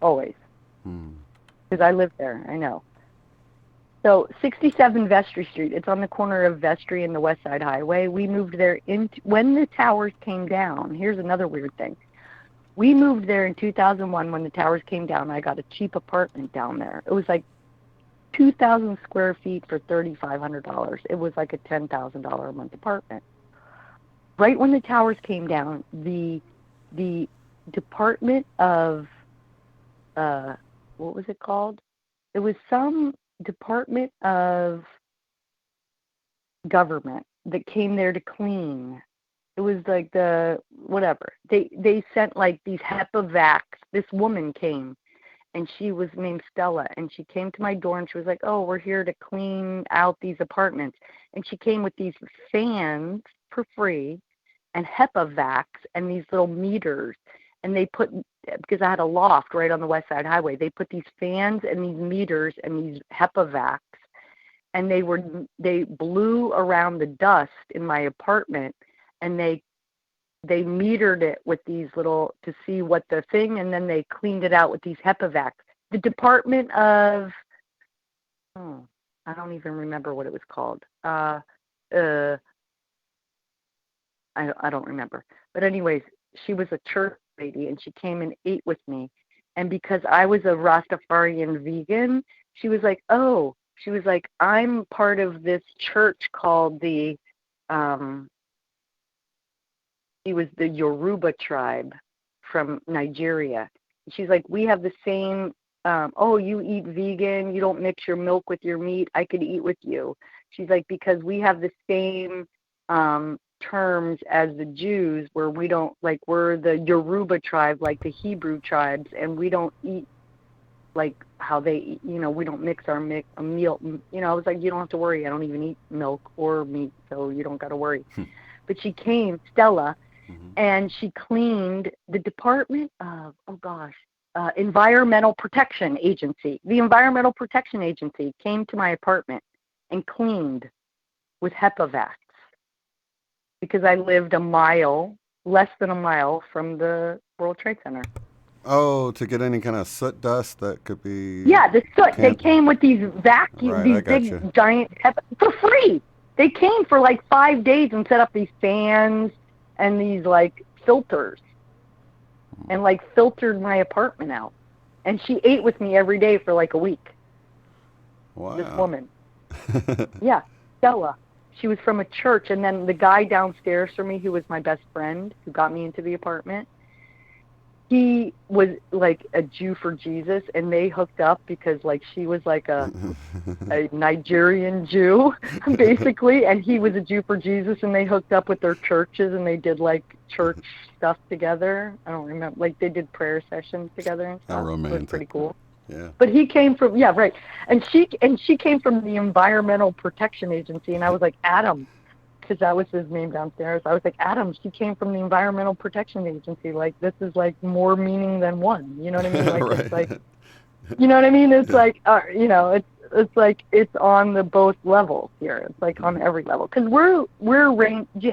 Always. Because I lived there. I know. So 67 Vestry Street, it's on the corner of Vestry and the West Side Highway. We moved there when the towers came down. Here's another weird thing. We moved there in 2001 when the towers came down. I got a cheap apartment down there. It was like 2,000 square feet for $3,500. It was like a $10,000 a month apartment. Right when the towers came down, the Department of, what was it called? It was some Department of Government that came there to clean. It was like whatever. They sent like these HEPA vacs. This woman came, and she was named Stella, and she came to my door, and she was like, oh, we're here to clean out these apartments. And she came with these fans for free and HEPA vacs and these little meters. And they put, because I had a loft right on the West Side Highway, they put these fans and these meters and these HEPA vacs, and they blew around the dust in my apartment, and they metered it with these little, to see what the thing, and then they cleaned it out with these HEPA vacs. The Department of, I don't even remember what it was called. I don't remember. But anyways, she was a church lady, and she came and ate with me. And because I was a Rastafarian vegan, she was like, I'm part of this church called the Yoruba tribe from Nigeria. She's like, we have the same, you eat vegan, you don't mix your milk with your meat, I could eat with you. She's like, because we have the same terms as the Jews, where we don't, like, we're the Yoruba tribe, like the Hebrew tribes, and we don't eat like how they eat, we don't mix our meal. I was like, you don't have to worry, I don't even eat milk or meat, so you don't got to worry. But she came, Stella, and she cleaned the Department of, Environmental Protection Agency. The Environmental Protection Agency came to my apartment and cleaned with HEPA vacs, because I lived less than a mile from the World Trade Center. Oh, to get any kind of soot dust that could be... Yeah, the soot. They came with these vacuums, these big, giant HEPA, for free. They came for like 5 days and set up these fans and these like filters, and like filtered my apartment out. And she ate with me every day for like a week. Wow. This woman. Yeah, Stella. She was from a church, and then the guy downstairs from me, who was my best friend, who got me into the apartment, he was like a Jew for Jesus, and they hooked up because like she was like a Nigerian Jew, basically, and he was a Jew for Jesus, and they hooked up with their churches, and they did like church stuff together. I don't remember, like they did prayer sessions together and stuff. How romantic. It was pretty cool. Yeah. But he came from, yeah, right. And she came from the Environmental Protection Agency, and I was like, Adam, because that was his name downstairs. I was like, Adam, she came from the Environmental Protection Agency. Like, this is like more meaning than one. You know what I mean? Like, right. It's like, you know what I mean? It's like, it's like it's on the both levels here. It's like on every level. Because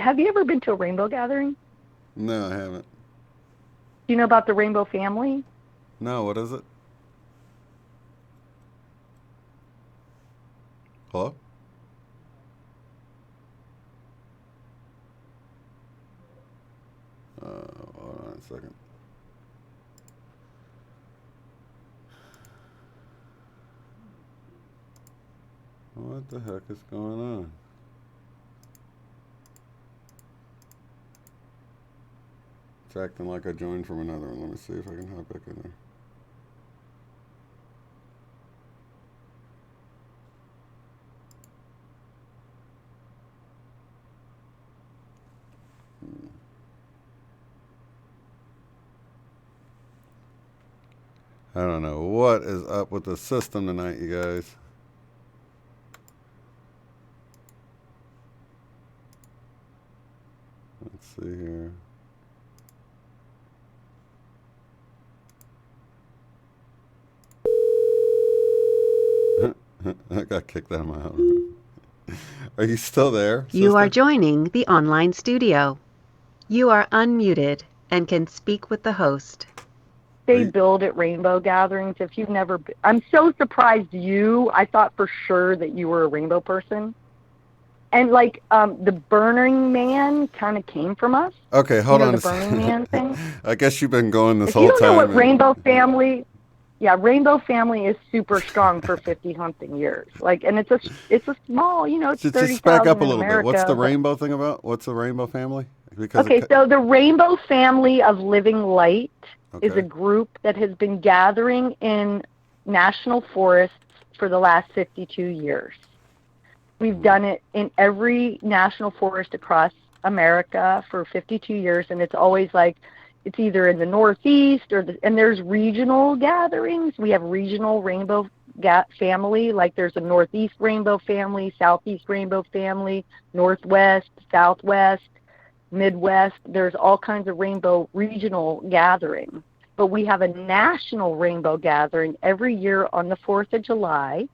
have you ever been to a rainbow gathering? No, I haven't. Do you know about the Rainbow Family? No, what is it? Hello? Hold on a second. What the heck is going on? It's acting like I joined from another one. Let me see if I can hop back in there. I don't know what is up with the system tonight, you guys. Let's see here. I got kicked out of my own room. Are you still there, sister? You are joining the online studio. You are unmuted and can speak with the host. They build at rainbow gatherings. If you've never been, I'm so surprised I thought for sure that you were a rainbow person. And like the Burning Man kind of came from us. Okay, hold on. The Burning Man thing. I guess you've been going this if whole you don't time. know what Rainbow Family, Rainbow Family is super strong for 50 something years. Like, and it's a small, it's 30,000 Just back up a little America, bit. What's the rainbow thing about? What's the Rainbow Family? Because so the Rainbow Family of Living Light is a group that has been gathering in national forests for the last 52 years. We've done it in every national forest across America for 52 years, and it's always like it's either in the Northeast and there's regional gatherings. We have regional Rainbow Family, like there's a Northeast Rainbow Family, Southeast Rainbow Family, Northwest, Southwest, Midwest. There's all kinds of rainbow regional gatherings. But we have a national rainbow gathering every year on the 4th of July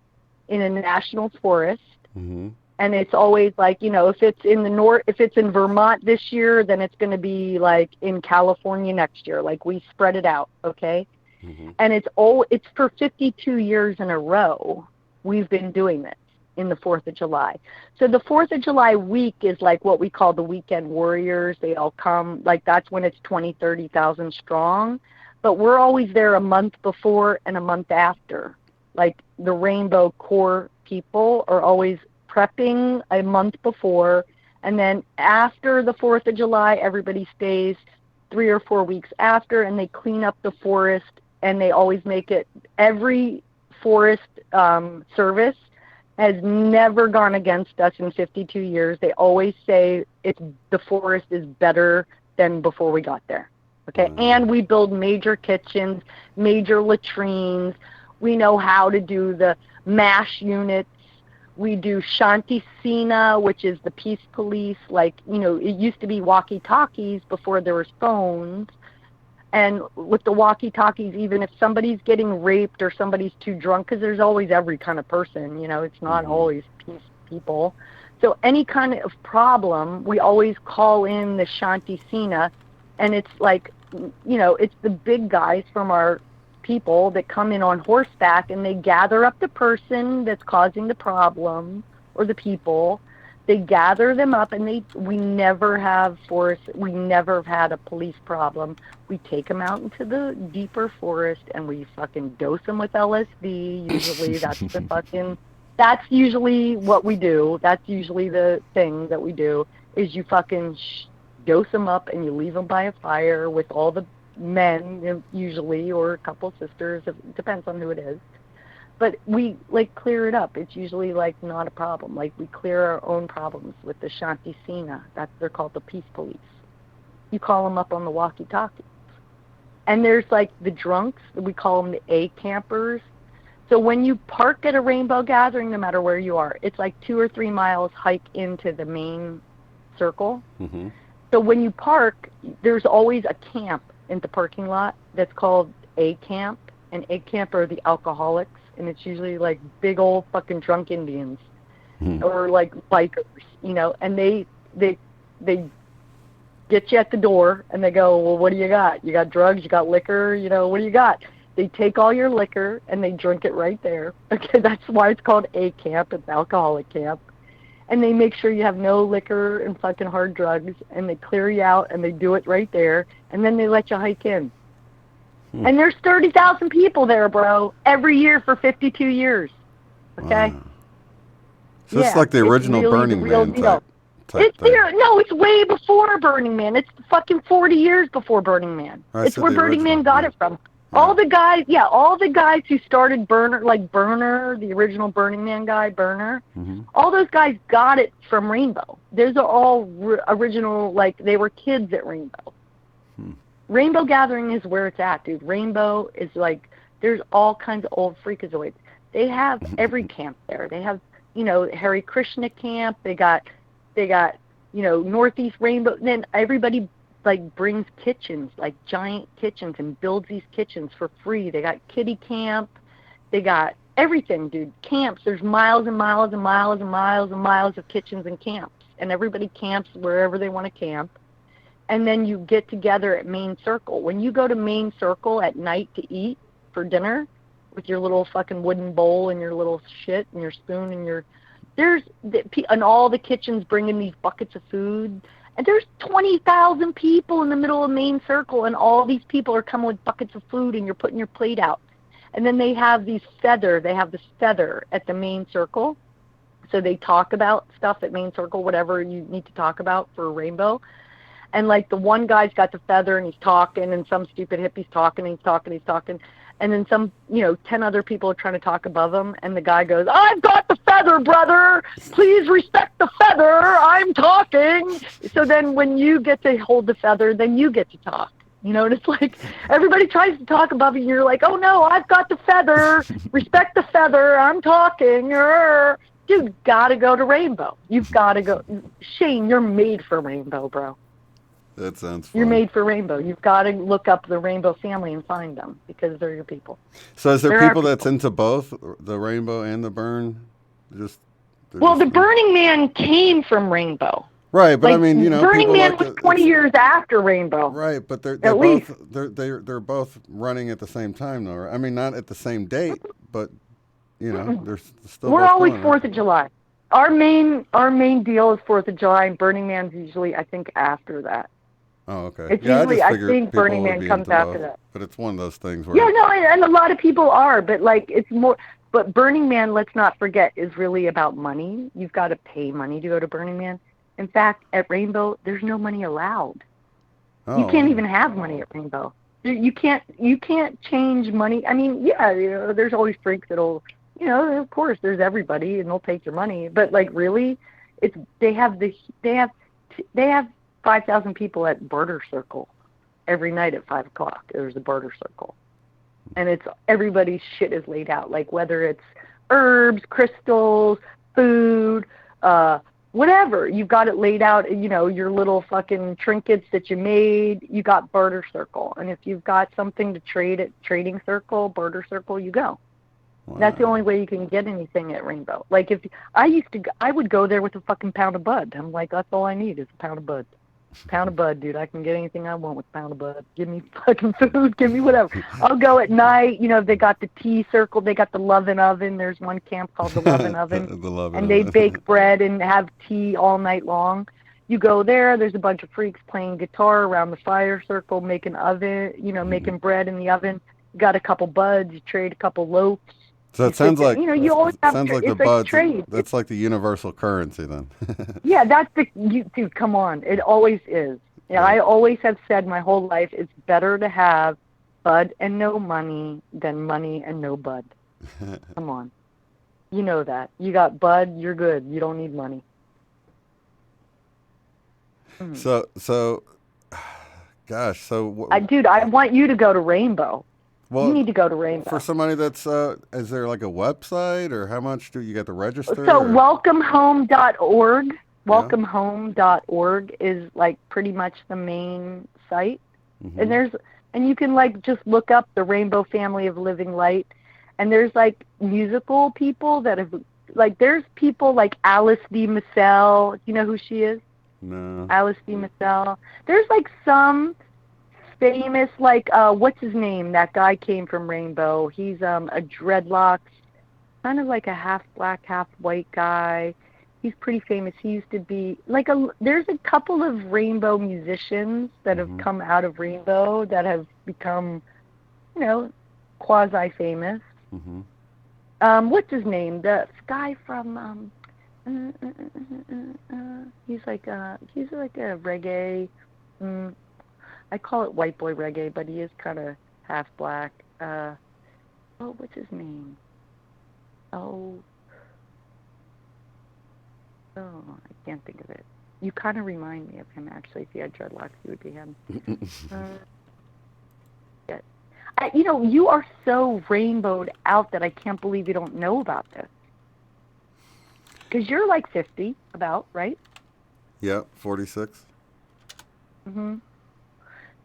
in a national forest. Mm-hmm. And it's always like, if it's in if it's in Vermont this year, then it's going to be like in California next year. Like we spread it out, okay? Mm-hmm. And it's for 52 years in a row we've been doing this in the 4th of July. So the 4th of July week is like what we call the weekend warriors. They all come, like that's when it's 20, 30,000 strong. But we're always there a month before and a month after. Like the Rainbow Core people are always prepping a month before, and then after the 4th of July, everybody stays 3 or 4 weeks after, and they clean up the forest, and they always make it, every forest service has never gone against us in 52 years. They always say the forest is better than before we got there. Okay, and we build major kitchens, major latrines. We know how to do the MASH units. We do Shanti Sena, which is the peace police. Like, it used to be walkie-talkies before there was phones. And with the walkie-talkies, even if somebody's getting raped or somebody's too drunk, because there's always every kind of person, it's not always peace people. So any kind of problem, we always call in the Shanti Sena. And it's like, it's the big guys from our people that come in on horseback, and they gather up the person that's causing the problem or the people. They gather them up, and we never have we never have had a police problem. We take them out into the deeper forest, and we fucking dose them with LSD. Usually that's usually what we do. That's usually the thing that we do, is you fucking dose them up, and you leave them by a fire with all the men usually, or a couple sisters. It depends on who it is. But we clear it up. It's usually not a problem. Like we clear our own problems with the Shanti Sena. They're called the peace police. You call them up on the walkie-talkie. And there's the drunks. We call them the A campers. So when you park at a rainbow gathering, no matter where you are, it's 2 or 3 miles hike into the main circle. Mm-hmm. So when you park, there's always a camp in the parking lot that's called A camp, and A camp are the alcoholics, and it's usually big old fucking drunk Indians or bikers, and they get you at the door, and they go, well, what do you got? You got drugs? You got liquor? What do you got? They take all your liquor and they drink it right there. Okay, that's why it's called A camp. It's alcoholic camp. And they make sure you have no liquor and fucking hard drugs, and they clear you out, and they do it right there, and then they let you hike in. And there's 30,000 people there, bro, every year for 52 years. Okay? Wow. So it's like the original Burning Man type it's thing. No, it's way before Burning Man. It's fucking 40 years before Burning Man. It's where Burning Man got it from. Yeah. All the guys who started Burner, Burner, the original Burning Man guy, Burner, all those guys got it from Rainbow. Those are all original, they were kids at Rainbow. Rainbow Gathering is where it's at, dude. Rainbow is There's all kinds of old freakazoids. They have every camp there. They have, Hare Krishna camp. They got, Northeast Rainbow. And then everybody brings kitchens, giant kitchens, and builds these kitchens for free. They got kiddie camp. They got everything, dude. Camps. There's miles and miles and miles and miles and miles of kitchens and camps. And everybody camps wherever they want to camp. And then you get together at Main Circle. When you go to Main Circle at night to eat for dinner with your little fucking wooden bowl and your little shit and your spoon and all the kitchens bringing these buckets of food. And there's 20,000 people in the middle of Main Circle, and all these people are coming with buckets of food, and you're putting your plate out. And then they have this feather at the Main Circle. So they talk about stuff at Main Circle, whatever you need to talk about for a rainbow. And the one guy's got the feather and he's talking, and some stupid hippie's talking, and he's talking. And then some, 10 other people are trying to talk above him. And the guy goes, I've got the feather, brother. Please respect the feather. I'm talking. So then when you get to hold the feather, then you get to talk. And it's everybody tries to talk above you, and you're like, oh, no, I've got the feather. Respect the feather. I'm talking. Dude, got to go to Rainbow. You've got to go. Shane, you're made for Rainbow, bro. That sounds fun. You're made for Rainbow. You've got to look up the Rainbow family and find them because they're your people. So is there people that's into both, the Rainbow and the Burn? The Burning Man came from Rainbow. Right, but I mean, Burning Man was 20 years after Rainbow. Right, but they're both running at the same time, though. Right? I mean, not at the same date, but they're still. We're always 4th of July. Our main deal is 4th of July, and Burning Man's usually, I think, after that. Oh, okay. It's usually, I think Burning Man comes after that. But it's one of those things where... Yeah, no, and a lot of people are, but it's more... But Burning Man, let's not forget, is really about money. You've got to pay money to go to Burning Man. In fact, at Rainbow, there's no money allowed. Oh. You can't even have money at Rainbow. You can't change money. I mean, yeah, there's always freaks that'll... of course, there's everybody, and they'll take your money. But, really, they have 5,000 people at Barter Circle every night at 5 o'clock. There's a Barter Circle. And it's everybody's shit is laid out, whether it's herbs, crystals, food, whatever. You've got it laid out, your little fucking trinkets that you made, you got Barter Circle. And if you've got something to trade at Trading Circle, Barter Circle, you go. Wow. That's the only way you can get anything at Rainbow. If I would go there with a fucking pound of bud. I'm like, that's all I need is a pound of bud. Pound of bud, dude. I can get anything I want with a pound of bud. Give me fucking food. Give me whatever. I'll go at night. They got the tea circle. They got the Lovin' Oven. There's one camp called the Lovin' Oven. And they bake bread and have tea all night long. You go there. There's a bunch of freaks playing guitar around the fire circle, making oven, making bread in the oven. You got a couple buds. You trade a couple loaves. So it sounds like you always have the buds. That's like the universal currency, then. Yeah, that's dude. Come on, it always is. Yeah, I always have said my whole life it's better to have bud and no money than money and no bud. Come on, you know that. You got bud, you're good. You don't need money. So, gosh, dude, I want you to go to Rainbow. Well, you need to go to Rainbow. For somebody that's, is there a website, or how much do you get to register? So welcomehome.org. Welcomehome.org is pretty much the main site. Mm-hmm. And you can just look up the Rainbow Family of Living Light. And there's musical people that have, there's people like Alice D. Massell. Do you know who she is? No. Alice D. Massell. There's some famous, what's his name? That guy came from Rainbow. He's a dreadlocks, kind of like a half black, half white guy. He's pretty famous. He used to be there's a couple of Rainbow musicians that have come out of Rainbow that have become, quasi-famous. Mm-hmm. What's his name? The guy from he's like a reggae. I call it white boy reggae, but he is kind of half black. What's his name? I can't think of it. You kind of remind me of him, actually. If he had dreadlocks, he would be him. You know, you are so rainbowed out that I can't believe you don't know about this. Because you're like 50, about, right? Yep, 46. Mm-hmm.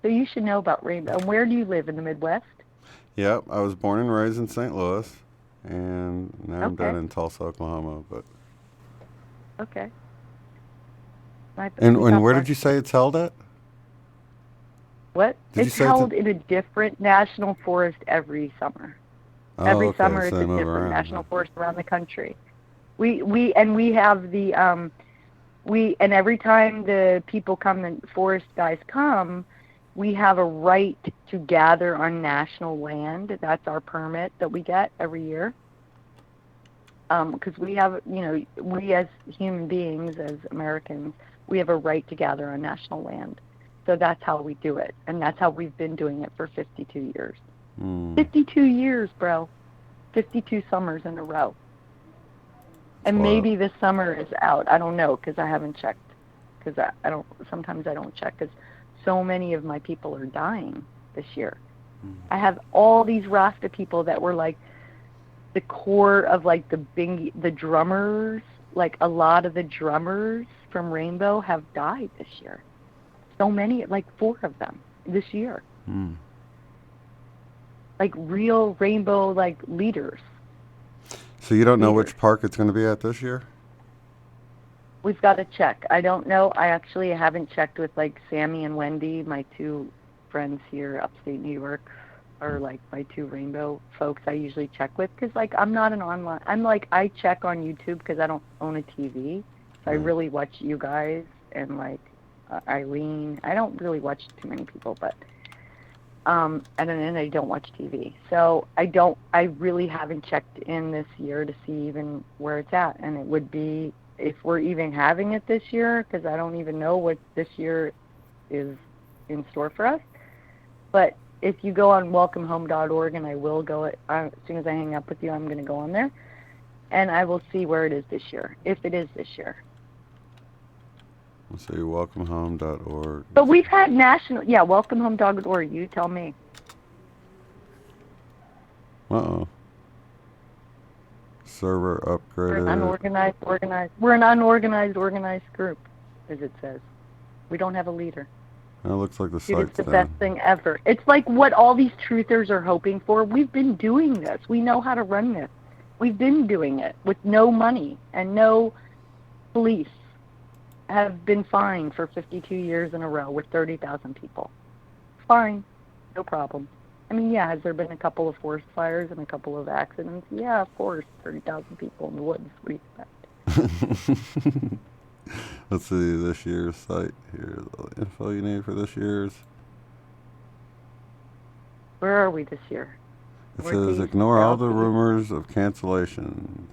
So you should know about rainbow. And where do you live, in the Midwest? Yep, I was born and raised in St. Louis, and now I'm Okay. down in Tulsa, Oklahoma. But Okay. and where did you say it's held at? What? Did you It's say held in a different national forest every summer. Oh, Every okay, summer so it's they a move different around, national huh? forest around the country. We have the and every time the people come, the forest guys come, we have a right to gather on national land. That's our permit that we get every year. Because we have, you know, we as human beings, as Americans, we have a right to gather on national land. So that's how we do it, and that's how we've been doing it for 52 years. 52 years, bro. 52 summers in a row. And Wow. maybe this summer is out. I don't know, because I haven't checked. Because I don't. Sometimes I don't check, because so many of my people are dying this year. I have all these Rasta people that were like the core of like the drummers. Like a lot of the drummers from Rainbow have died this year. So many, like 4 of them this year. Like real Rainbow like leaders. So you don't know which park it's going to be at this year? We've got to check. I don't know. I actually haven't checked with like Sammy and Wendy, my 2 friends here upstate New York, or like my 2 Rainbow folks I usually check with, because like I'm not an online. I'm like, I check on YouTube because I don't own a TV. So I really watch you guys and like Eileen. I don't really watch too many people, but and then I don't watch TV. So I really haven't checked in this year to see even where it's at, and it would be, if we're even having it this year, because I don't even know what this year is in store for us. But if you go on welcomehome.org, and I will go as soon as I hang up with you, I'm going to go on there, and I will see where it is this year, if it is this year. Let's see, welcomehome.org. But we've had national, welcomehome.org, you tell me. Uh-oh. Server upgraded. We're an unorganized, organized group, as it says. We don't have a leader. It looks like the Dude, site's it's the down. best thing ever. It's like what all these truthers are hoping for. We've been doing this. We know how to run this. We've been doing it with no money and no police. Have been fined for 52 years in a row with 30,000 people. Fine. No problem. I mean, yeah, has there been a couple of forest fires and a couple of accidents? Yeah, of course. 30,000 people in the woods. What do you expect? Let's see this year's site. Here's all the info you need for this year's. Where are we this year? It says, ignore all the rumors of cancellation.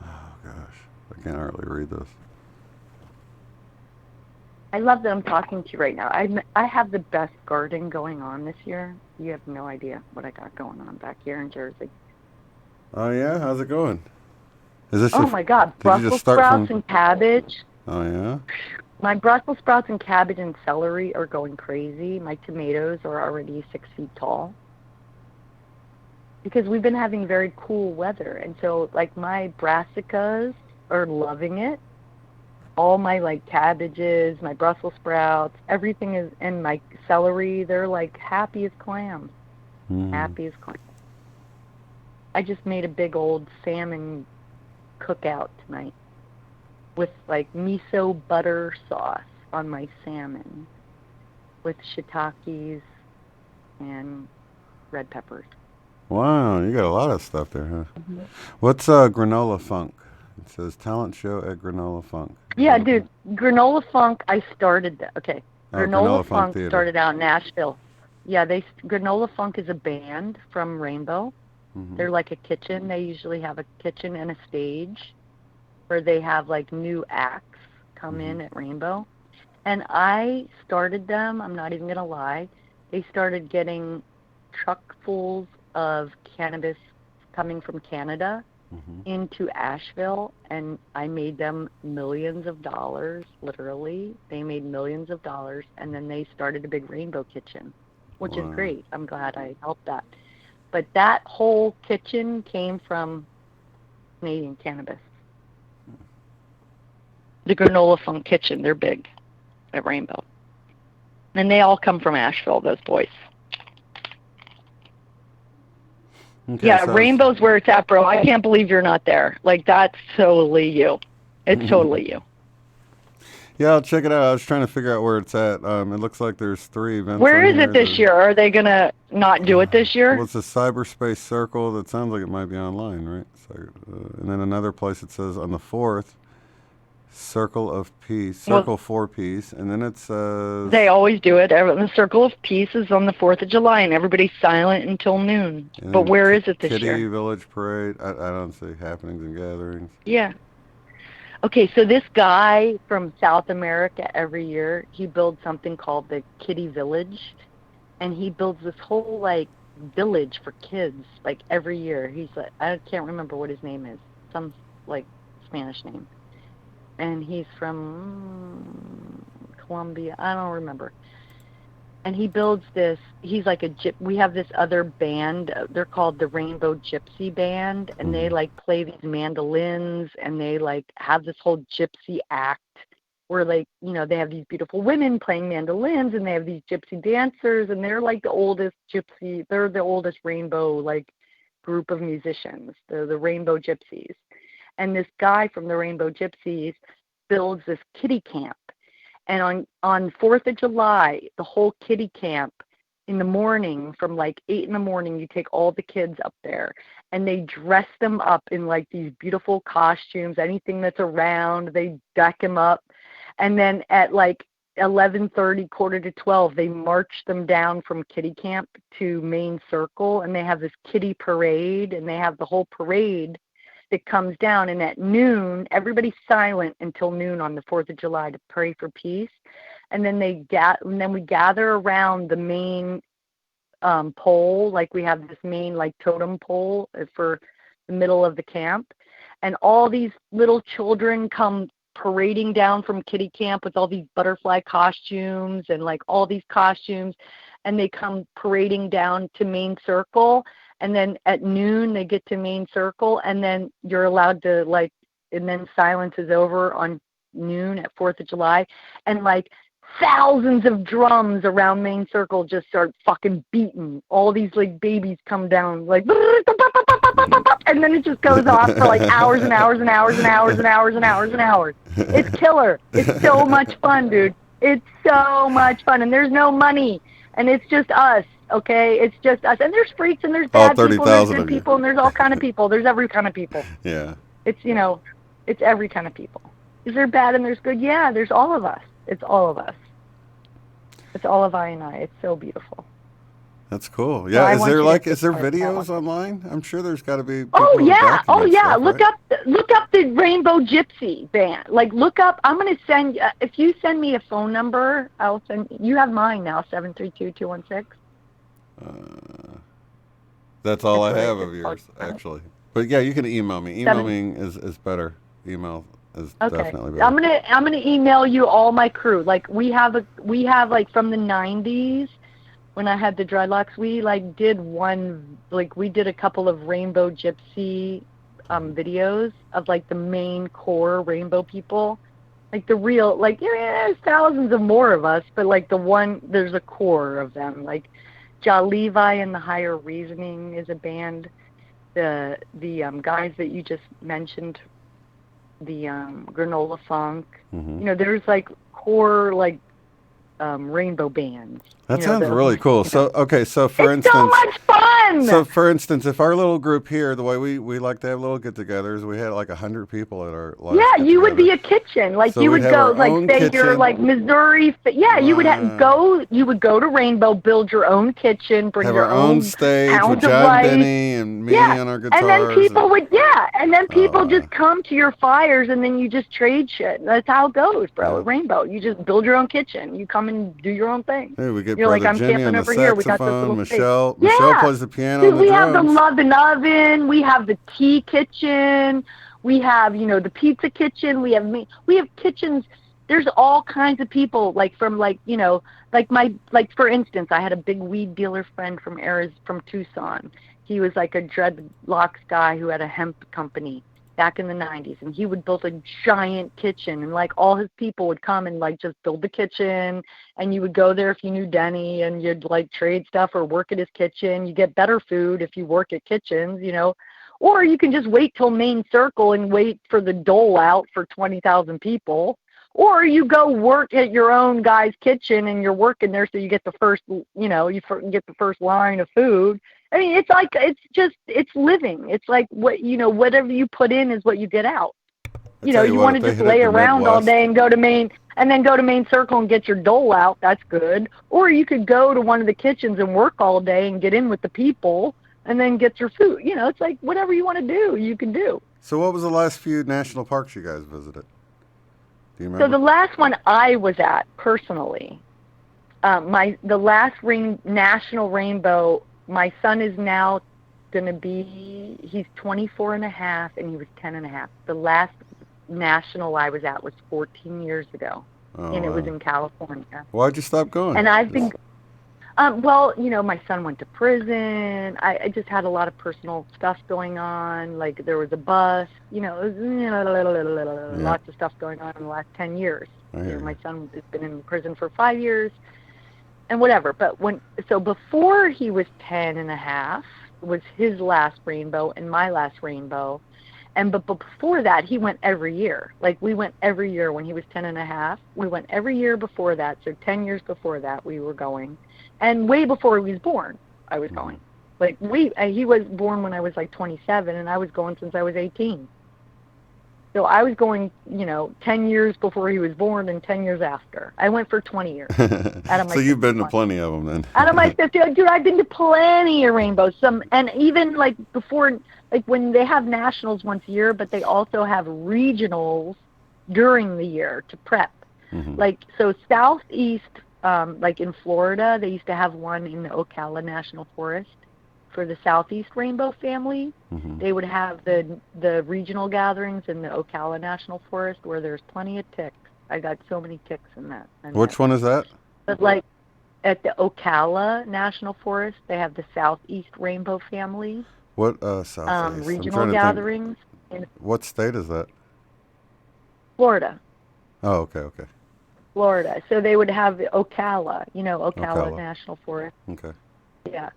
Oh, gosh. I can't hardly read this. I love that I'm talking to you right now. I have the best garden going on this year. You have no idea what I got going on back here in Jersey. Oh, yeah? How's it going? Is this My God. Brussels sprouts and cabbage. Oh, yeah? My Brussels sprouts and cabbage and celery are going crazy. My tomatoes are already 6 feet tall. Because we've been having very cool weather. And so, like, my brassicas are loving it. All my, like, cabbages, my Brussels sprouts, everything is, and my celery, they're, like, happy as clams. Happy as clams. I just made a big old salmon cookout tonight with like miso butter sauce on my salmon with shiitakes and red peppers. Wow, you got a lot of stuff there, huh? What's Granola Funk? It says talent show at Granola Funk. Yeah, dude, Granola Funk, I started that. Okay. Granola Funk Funk started out in Nashville. Yeah, Granola Funk is a band from Rainbow. They're like a kitchen. They usually have a kitchen and a stage where they have like new acts come in at Rainbow. And I started them, I'm not even going to lie. They started getting truckfuls of cannabis coming from Canada into Asheville, and I made them millions of dollars, literally. They made millions of dollars, and then they started a big rainbow kitchen, which is great. I'm glad I helped that. But that whole kitchen came from Canadian Cannabis. The Granola Funk Kitchen, they're big at Rainbow. And they all come from Asheville, those boys. Okay, yeah, so Rainbow's where it's at, bro. I can't believe you're not there. Like, that's totally you. It's totally you. Yeah, I'll check it out. I was trying to figure out where it's at. It looks like there's 3 events. Where on is here. it this year? Are they going to not do it this year? Well, it's a cyberspace circle. That sounds like it might be online, right? So, and then another place it says on the 4th, Circle of Peace, Circle for Peace, and then it says... They always do it. The Circle of Peace is on the 4th of July, and everybody's silent until noon. But where is it this year? Kitty Village Parade. I don't see happenings and gatherings. Yeah. Okay, so this guy from South America every year, he builds something called the Kitty Village, and he builds this whole, like, village for kids, like, every year. He's like, I can't remember what his name is, some, like, Spanish name. And he's from Colombia, I don't remember. And he builds this, he's like we have this other band, they're called the Rainbow Gypsy Band, and they like play these mandolins, and they like have this whole gypsy act where like, you know, they have these beautiful women playing mandolins, and they have these gypsy dancers, and they're like the oldest rainbow like group of musicians. They're the Rainbow Gypsies. And this guy from the Rainbow Gypsies builds this kiddie camp. And on 4th of July, the whole kiddie camp, in the morning, from like 8 in the morning, you take all the kids up there, and they dress them up in like these beautiful costumes, anything that's around, they deck them up. And then at like 11:30, quarter to 12, they march them down from kiddie camp to main circle, and they have this kiddie parade, and they have the whole parade that comes down, and at noon, everybody's silent until noon on the 4th of July to pray for peace. And then we gather around the main pole, like we have this main like totem pole for the middle of the camp, and all these little children come parading down from kiddie camp with all these butterfly costumes and like all these costumes, and they come parading down to main circle. And then at noon, they get to main circle, and then you're allowed to, like, and then silence is over on noon at 4th of July. And, like, thousands of drums around main circle just start fucking beating. All these, like, babies come down, like, and then it just goes off for, like, hours and hours and hours and hours and hours and hours and hours. It's killer. It's so much fun, dude. It's so much fun. And there's no money. And it's just us. Okay, it's just us, and there's freaks, and there's bad people, and there's good people, and there's all kind of people. There's every kind of people. Yeah. It's, you know, it's every kind of people. Is there bad and there's good? Yeah, there's all of us. It's all of us. It's all of I and I. It's so beautiful. That's cool. Yeah, so is there videos online? I'm sure there's got to be. Oh yeah, stuff, look up the Rainbow Gypsy Band. Like look up. I'm gonna send. If you send me a phone number, I'll send. You have mine now, 732-216. That's all I have of yours, actually. But yeah, you can email me. Emailing is better. Email is definitely better. I'm gonna email you all my crew. Like we have like from the 90s when I had the dreadlocks. We like did a couple of Rainbow Gypsy videos of like the main core Rainbow people. Like the real, like there's thousands of more of us, but like there's a core of them. Like Ja Levi and the Higher Reasoning is a band. The guys that you just mentioned, the Granola Funk. You know, there's like core like rainbow bands. That sounds really cool. So for instance, so much fun. So for instance, if our little group here, the way we like to have little get-togethers, we had like 100 people at our last yeah, you would be a kitchen. Like so you would go, like say kitchen. You're like Missouri. Yeah, you would go. You would go to Rainbow, build your own kitchen, bring have your our own stage with John Benny and me on our guitars. And then people just come to your fires, and then you just trade shit. That's how it goes, bro. At Rainbow, you just build your own kitchen. You come and do your own thing. Hey, we get You're Brother like, I'm Jimmy camping on the over here. We got this saxophone. little space. Michelle Yeah. plays the piano Dude, and the we have the drums. oven oven. We have the tea kitchen. We have, the pizza kitchen. We have kitchens. There's all kinds of people, like from for instance, I had a big weed dealer friend from Tucson. He was like a dreadlocks guy who had a hemp company back in the 90s, and he would build a giant kitchen, and like all his people would come and like just build the kitchen, and you would go there if you knew Denny, and you'd like trade stuff or work at his kitchen. You get better food if you work at kitchens, or you can just wait till main circle and wait for the dole out for 20,000 people. Or you go work at your own guy's kitchen and you're working there, so you get the first, you get the first line of food. I mean, it's living. It's like whatever you put in is what you get out. You want to just lay around all day and go to main circle and get your dole out. That's good. Or you could go to one of the kitchens and work all day and get in with the people and then get your food. It's like whatever you want to do, you can do. So what was the last few national parks you guys visited? Do you remember? So the last one I was at personally, the last national rainbow. My son is now going to be, he's 24 and a half, and he was 10 and a half. The last national I was at was 14 years ago, and it was in California. Why'd you stop going? And I've been, my son went to prison. I just had a lot of personal stuff going on. Like there was a bus, lots of stuff going on in the last 10 years. My son has been in prison for 5 years. And whatever, but before he was 10 and a half was his last rainbow and my last rainbow, but before that he went every year. Like we went every year when he was 10 and a half. We went every year before that, so 10 years before that we were going, and way before he was born I was going. Like he was born when I was like 27, and I was going since I was 18. So I was going, 10 years before he was born and 10 years after. I went for 20 years. So you've been to plenty of them then. Out of my 50, dude, I've been to plenty of rainbows. And even like before, like when they have nationals once a year, but they also have regionals during the year to prep. Mm-hmm. Like, so southeast, like in Florida, they used to have one in the Ocala National Forest. For the Southeast Rainbow family, they would have the regional gatherings in the Ocala National Forest where there's plenty of ticks. I got so many ticks in that. Which one is that? But like at the Ocala National Forest, they have the Southeast Rainbow family. What Southeast? Regional gatherings. What state is that? Florida. Oh, okay. Florida. So they would have Ocala, Ocala National Forest. Okay. Yeah.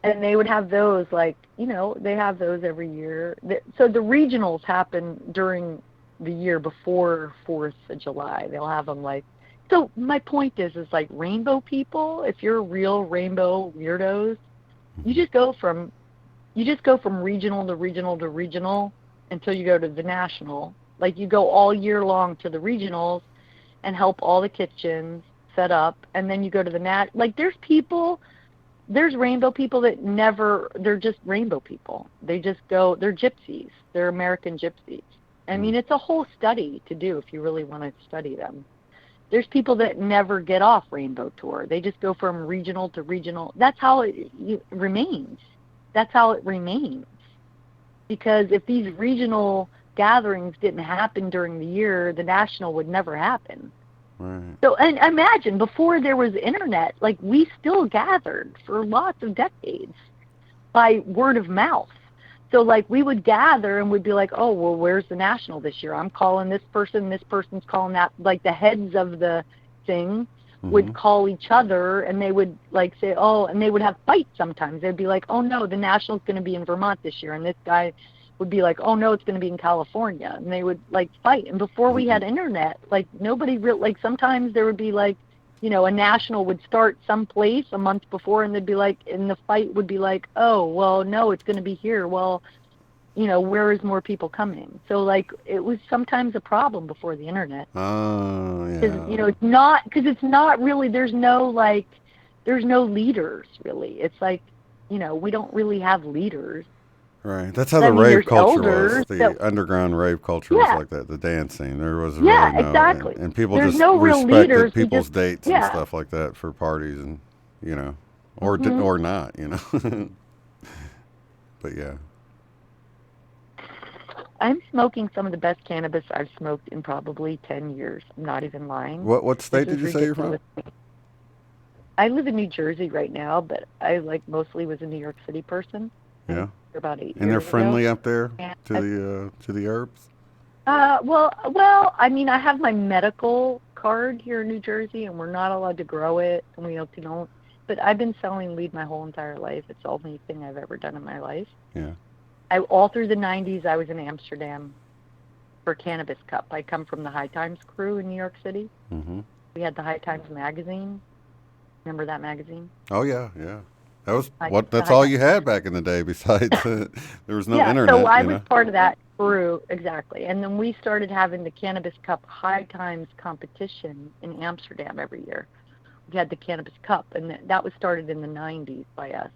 And they would have those, they have those every year. So the regionals happen during the year before 4th of July. They'll have them so my point is like rainbow people, if you're real rainbow weirdos, you just go from regional to regional to regional until you go to the national. Like you go all year long to the regionals and help all the kitchens set up, and then you go to the there's rainbow people that they're just rainbow people. They just go, they're gypsies. They're American gypsies. I mean, it's a whole study to do if you really want to study them. There's people that never get off Rainbow Tour. They just go from regional to regional. That's how it remains. That's how it remains. Because if these regional gatherings didn't happen during the year, the national would never happen. Right. So, and imagine, before there was internet, like we still gathered for lots of decades by word of mouth. So like we would gather and we'd be like, oh, well, where's the national this year? I'm calling this person's calling that. Like the heads of the thing would call each other, and they would like say, oh, and they would have fights sometimes. They'd be like, oh no, the national's going to be in Vermont this year, and this guy would be like, oh no, it's going to be in California, and they would like fight. And before we had internet, like nobody really, like sometimes there would be like, a national would start someplace a month before, and they'd be like, and the fight would be like, oh, well, no, it's going to be here. Well, where is more people coming? So like it was sometimes a problem before the internet. Oh, yeah. Because it's not really, there's no leaders really. It's like, we don't really have leaders. Right. That's how I the mean, rave there's culture elders was. The that- underground rave culture was like that. The dancing. There was Yeah, really no. exactly. And people There's just no real respected leaders. We people's just- dates and yeah. stuff like that for parties and, you know, or Mhm. or not, you know. But yeah. I'm smoking some of the best cannabis I've smoked in probably 10 years. I'm not even lying. What state This did you is say you're from? ridiculous. I live in New Jersey right now, but I mostly was a New York City person. Yeah. For about 8 years. And they're friendly ago. up there And to the herbs? Well, I mean, I have my medical card here in New Jersey, and we're not allowed to grow it, and we don't. But I've been selling weed my whole entire life. It's the only thing I've ever done in my life. Yeah. All through the 90s, I was in Amsterdam for Cannabis Cup. I come from the High Times crew in New York City. Mm-hmm. We had the High Times magazine. Remember that magazine? Oh yeah, yeah. That was Like, that's all you had back in the day. Besides, there was no internet. So I you was know? part of that crew, exactly. And then we started having the Cannabis Cup High Times competition in Amsterdam every year. We had the Cannabis Cup, and that was started in the 90s by us.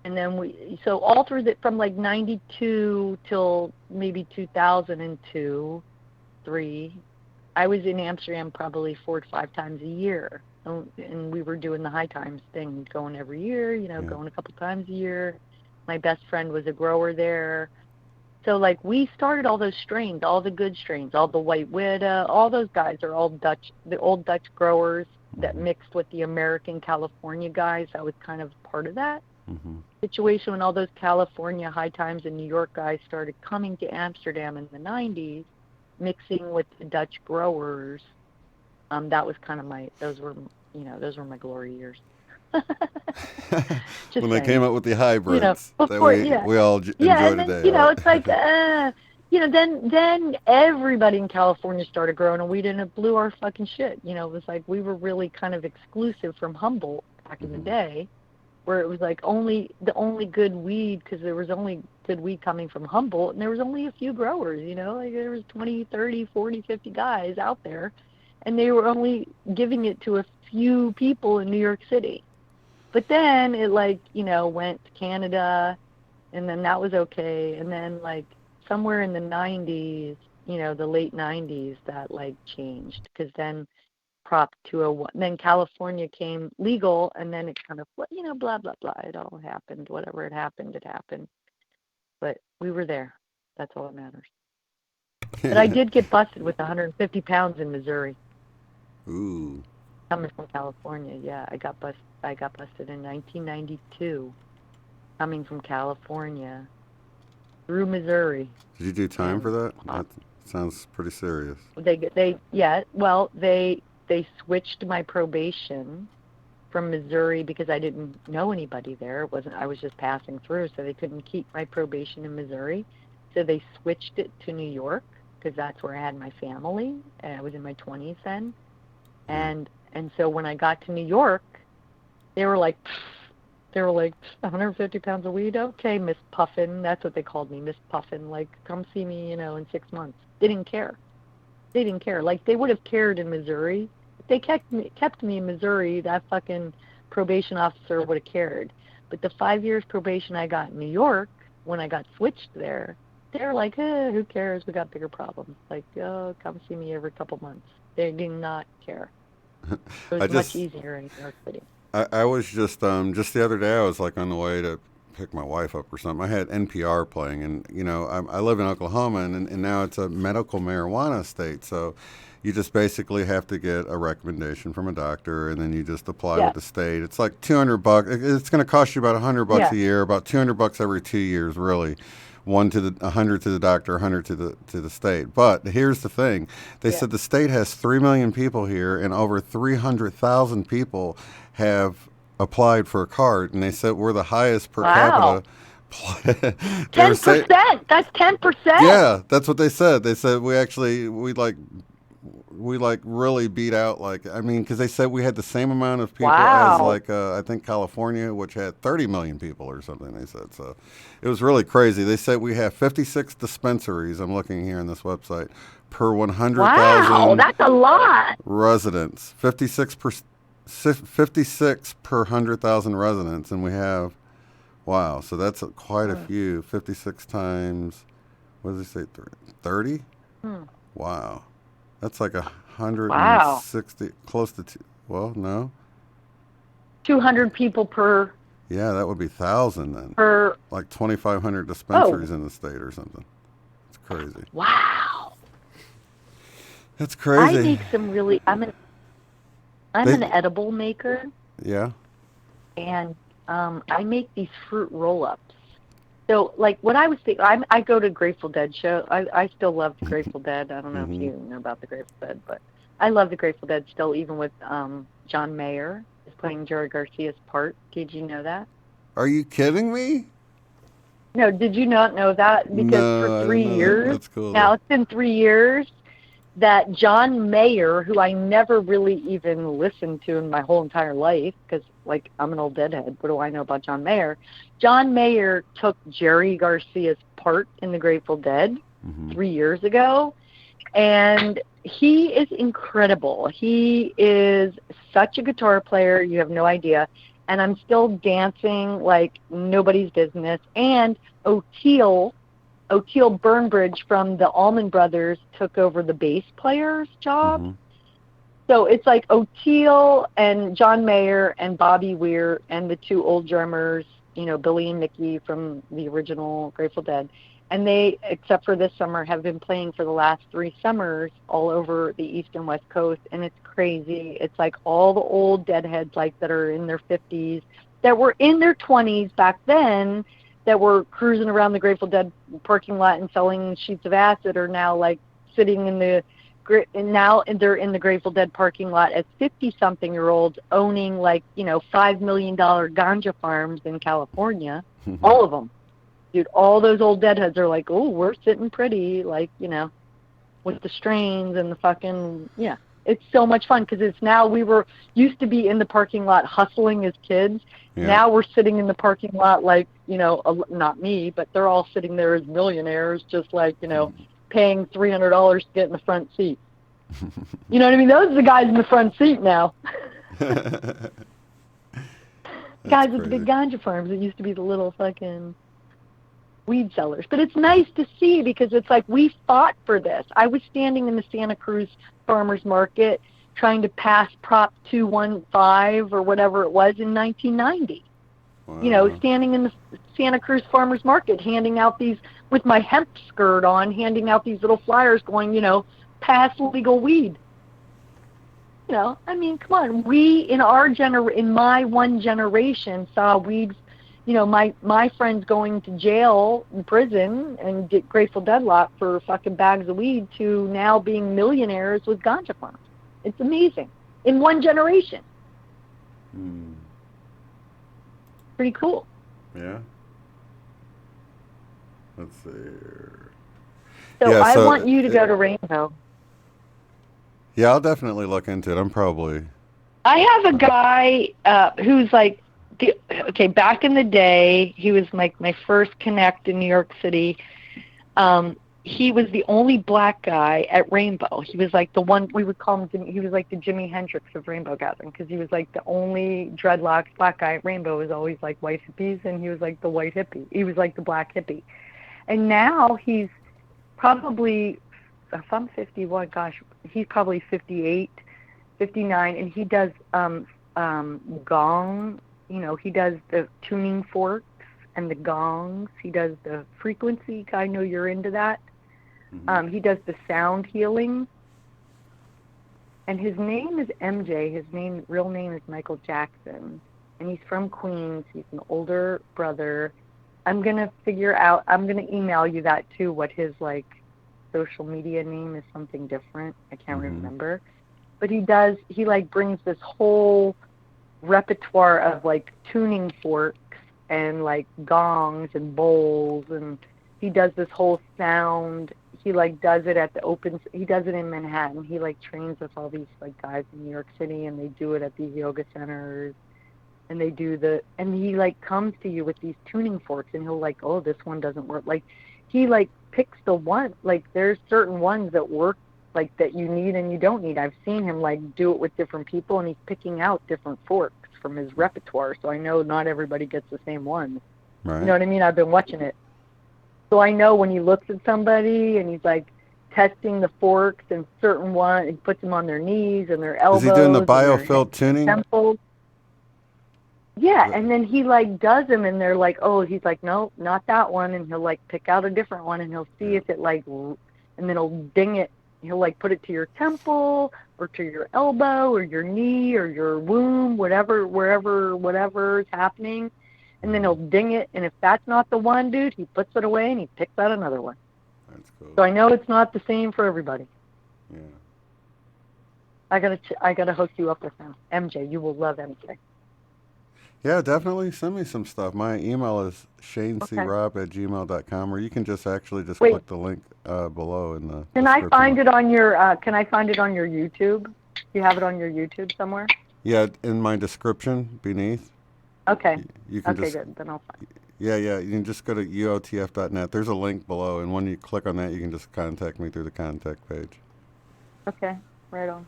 And then so all through from like 92 till maybe 2002, 3, I was in Amsterdam probably 4 to 5 times a year. And we were doing the High Times thing, going every year, going a couple times a year. My best friend was a grower there. So, we started all those strains, all the good strains, all the White Widow, all those guys are all Dutch, the old Dutch growers that mixed with the American California guys. I was kind of part of that situation when all those California High Times and New York guys started coming to Amsterdam in the 90s, mixing with the Dutch growers. That was kind of those were my glory years. When they came up with the hybrids before, we all enjoy and then, today. It's like, then everybody in California started growing a weed, and it blew our fucking shit. It was like we were really kind of exclusive from Humboldt back in the day, where it was like the only good weed, because there was only good weed coming from Humboldt, and there was only a few growers, there was 20, 30, 40, 50 guys out there, and they were only giving it to a few people in New York City. But then it went to Canada, and then that was okay, and then somewhere in the 90s, the late 90s, that changed, because then Prop 201, then California came legal, and then it kind of, blah, blah, blah. It all happened. Whatever it happened. But we were there. That's all that matters. But I did get busted with 150 pounds in Missouri. Ooh. Coming from California, yeah. I got busted in 1992, coming from California through Missouri. Did you do time for that? That sounds pretty serious. They switched my probation from Missouri because I didn't know anybody there. I was just passing through, so they couldn't keep my probation in Missouri. So they switched it to New York, because that's where I had my family. And I was in my 20s then. And so when I got to New York, they were like 150 pounds of weed. Okay, Miss Puffin. That's what they called me, Miss Puffin. Come see me, in 6 months. They didn't care. They would have cared in Missouri. If they kept me in Missouri, that fucking probation officer would have cared. But the 5 years probation I got in New York, when I got switched there, they were like, who cares? We got bigger problems. Come see me every couple months. They did not care. It was much easier in New York City. I was just the other day, I was on the way to pick my wife up or something. I had NPR playing, and I live in Oklahoma, and now it's a medical marijuana state, so you just basically have to get a recommendation from a doctor, and then you just apply with the state. It's like $200. It's going to cost you about $100 a year, about $200 every 2 years, really. 100 to the doctor, 100 to the state. But here's the thing: they said the state has 3 million people here, and over 300,000 people have applied for a card, and they said we're the highest per capita. 10%. That's 10%. Yeah, that's what they said. They said we really beat out, because they said we had the same amount of people as I think California, which had 30 million people or something. They said, so it was really crazy. They said we have 56 dispensaries. I'm looking here on this website per 100,000. Wow, that's a lot. Residents, 56 per 100,000 residents, and we have Wow, so that's quite a few. 56 times, what does he say, 30? Wow. That's like 160, close to, well, no. 200 people per... Yeah, that would be 1,000 then. Per... Like 2,500 dispensaries in the state or something. It's crazy. Wow. That's crazy. I make some really... I'm an edible maker. Yeah. And I make these fruit roll-ups. So, like, what I was thinking, I go to Grateful Dead show. I still love the Grateful Dead. I don't know if you know about the Grateful Dead, but I love the Grateful Dead still, even with John Mayer is playing Jerry Garcia's part. Did you know that? Are you kidding me? No, did you not know that? Because for 3 years, that's cool, now it's been 3 years, that John Mayer, who I never really even listened to in my whole entire life, because, like, I'm an old deadhead. What do I know about John Mayer? John Mayer took Jerry Garcia's part in the Grateful Dead 3 years ago, and he is incredible. He is such a guitar player, you have no idea, and I'm still dancing like nobody's business. And O'Teal Burnbridge from the Allman Brothers took over the bass player's job. So it's like O'Teal and John Mayer and Bobby Weir and the two old drummers, you know, Billy and Mickey from the original Grateful Dead. And they, except for this summer, have been playing for the last 3 summers all over the East and West Coast. And it's crazy. It's like all the old deadheads, like, that are in their 50s, that were in their 20s back then, that were cruising around the Grateful Dead parking lot and selling sheets of acid, are now, like, sitting in the, and now they're in the Grateful Dead parking lot as 50-something-year-olds owning, like, you know, $5 million ganja farms in California. All of them. Dude, all those old deadheads are like, oh, we're sitting pretty, like, you know, with the strains and the fucking, yeah. It's so much fun because it's now, we were used to be in the parking lot hustling as kids. Yeah. Now we're sitting in the parking lot like, you know, not me, but they're all sitting there as millionaires, just like, you know, paying $300 to get in the front seat. You know what I mean? Those are the guys in the front seat now. Guys with the big ganja farms. It used to be the little fucking weed sellers. But it's nice to see because it's like we fought for this. I was standing in the Santa Cruz Farmers Market trying to pass Prop 215 or whatever it was in 1990. Wow. You know, standing in the Santa Cruz Farmers Market handing out these, with my hemp skirt on, handing out these little flyers going, you know, pass legal weed. You know, I mean, come on. We, in my one generation, saw weed. You know, my friends going to jail, in prison, and get Grateful Dead lot for fucking bags of weed to now being millionaires with ganja farms. It's amazing. In one generation. Pretty cool. Yeah. Let's see here. So yeah, I want you to go to Rainbow. Yeah, I'll definitely look into it. I have a guy who's like, okay, back in the day, he was like my first connect in New York City. He was the only black guy at Rainbow. He was like the one, we would call him, he was like the Jimi Hendrix of Rainbow Gathering because he was like the only dreadlocks black guy at Rainbow. Was always like white hippies, and he was like the white hippie. He was like the black hippie. And now he's probably, if I'm 51, gosh, he's probably 58, 59, and he does gong. You know, he does the tuning forks and the gongs. He does the frequency. I know you're into that. He does the sound healing. And his name is MJ. His real name is Michael Jackson. And he's from Queens. He's an older brother. I'm going to email you that too, what his, like, social media name is. Something different. I can't remember. But he brings this whole repertoire of like tuning forks and like gongs and bowls, and he does this whole sound. He like does it at he does it in Manhattan. He like trains with all these like guys in New York City, and they do it at these yoga centers, and he like comes to you with these tuning forks, and he'll like, oh, this one doesn't work. Like he like picks the one, like there's certain ones that work, like that you need and you don't need. I've seen him like do it with different people, and he's picking out different forks from his repertoire. So I know not everybody gets the same one. Right. You know what I mean? I've been watching it. So I know when he looks at somebody and he's like testing the forks and certain one, he puts them on their knees and their elbows. Is he doing the and their biofilm tuning? temples. Yeah, and then he like does them and they're like, oh, he's like, no, not that one. And he'll like pick out a different one and he'll see if it like, and then he'll ding it. He'll like put it to your temple or to your elbow or your knee or your womb, whatever, wherever, whatever is happening. And then he'll ding it. And if that's not the one, dude, he puts it away and he picks out another one. That's cool. So I know it's not the same for everybody. Yeah. I gotta hook you up with him. MJ, you will love MJ. Yeah, definitely send me some stuff. My email is shanecrob@gmail.com, or you can just click the link below in the Can I find it on your YouTube? Do you have it on your YouTube somewhere? Yeah, in my description beneath. Okay. You can okay, good. Then I'll find it. Yeah, you can just go to uotf.net. There's a link below, and when you click on that, you can just contact me through the contact page. Okay, right on.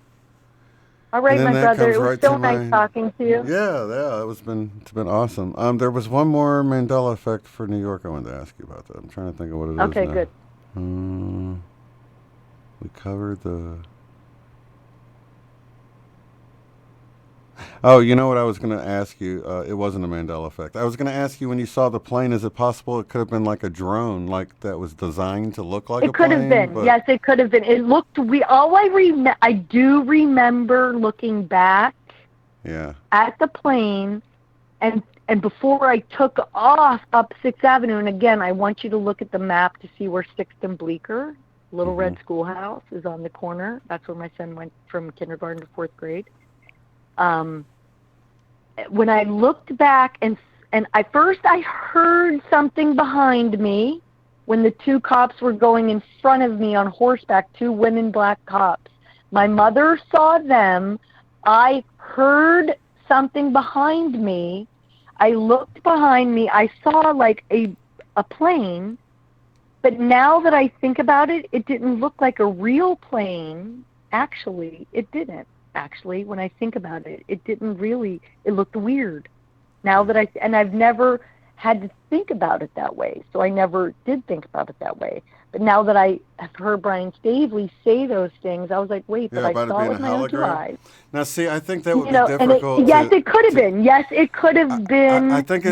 All right, my brother. It was so nice talking to you. Yeah, it's been awesome. There was one more Mandela effect for New York I wanted to ask you about that. I'm trying to think of what it is Okay, now. good. We covered the... Oh, you know what I was going to ask you? It wasn't a Mandela effect. I was going to ask you, when you saw the plane, is it possible it could have been like a drone, like that was designed to look like a plane? It could have been. Yes, it could have been. It looked. I do remember looking back. Yeah. At the plane, and before I took off up 6th Avenue, and again, I want you to look at the map to see where 6th and Bleecker, Little Red Schoolhouse, is on the corner. That's where my son went from kindergarten to 4th grade. When I looked back and I heard something behind me when the 2 cops were going in front of me on horseback, 2 women black cops. My mother saw them. I heard something behind me. I looked behind me. I saw like a plane, but now that I think about it, it didn't look like a real plane. Actually, it didn't. Actually, when I think about it, it didn't really, it looked weird. Now that I've never had to think about it that way, so I never did think about it that way. But now that I have heard Brian Stavely say those things, I was like, wait, but I saw it with my own 2 eyes. Now, see, I think that would be difficult. It could have been. Yes, it could have been. I think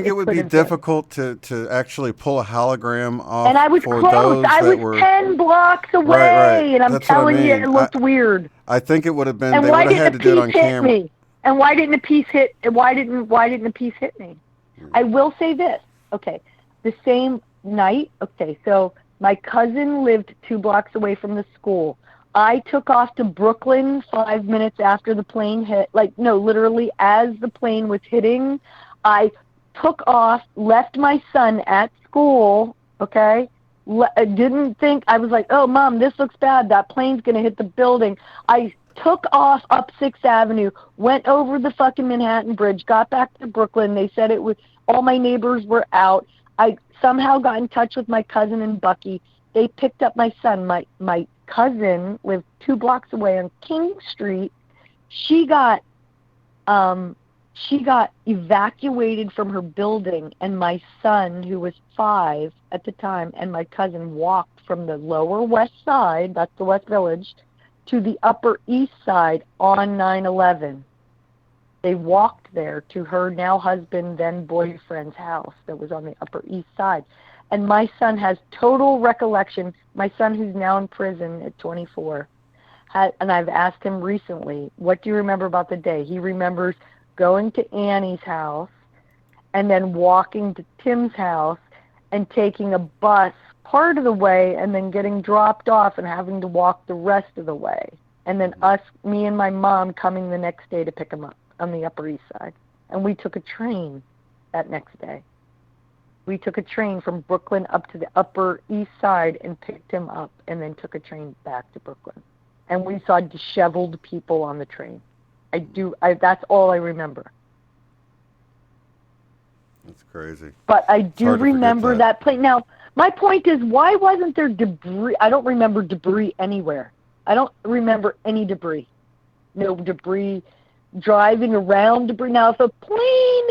it would be difficult to actually pull a hologram off. And I was for close. Those I that was were 10 blocks away, right. and I'm That's telling what I mean. you, it looked weird. I think it would have been. And they why would have had didn't to do it a on piece hit camera. me? And why didn't a piece hit? Why didn't a piece hit me? I will say this. Okay, the same night. Okay, so my cousin lived 2 blocks away from the school. I took off to Brooklyn 5 minutes after the plane hit. Literally as the plane was hitting, I took off, left my son at school, okay? Didn't think, I was like, oh, Mom, this looks bad. That plane's going to hit the building. I took off up 6th Avenue, went over the fucking Manhattan Bridge, got back to Brooklyn. They said it was, all my neighbors were out. I somehow got in touch with my cousin and Bucky. They picked up my son. My cousin lived 2 blocks away on King Street. She got evacuated from her building, and my son, who was 5 at the time, and my cousin walked from the lower west side, that's the West Village, to the upper east side on 9/11. They walked there to her now husband, then boyfriend's house that was on the Upper East Side. And my son has total recollection. My son, who's now in prison at 24, and I've asked him recently, what do you remember about the day? He remembers going to Annie's house and then walking to Tim's house and taking a bus part of the way and then getting dropped off and having to walk the rest of the way. And then me and my mom coming the next day to pick him up on the Upper East Side. And we took a train that next day. We took a train from Brooklyn up to the Upper East Side and picked him up and then took a train back to Brooklyn. And we saw disheveled people on the train. That's all I remember. That's crazy. But I do remember that plane. Now, my point is, why wasn't there debris? I don't remember debris anywhere. I don't remember any debris. No debris, driving around debris. Now, if a plane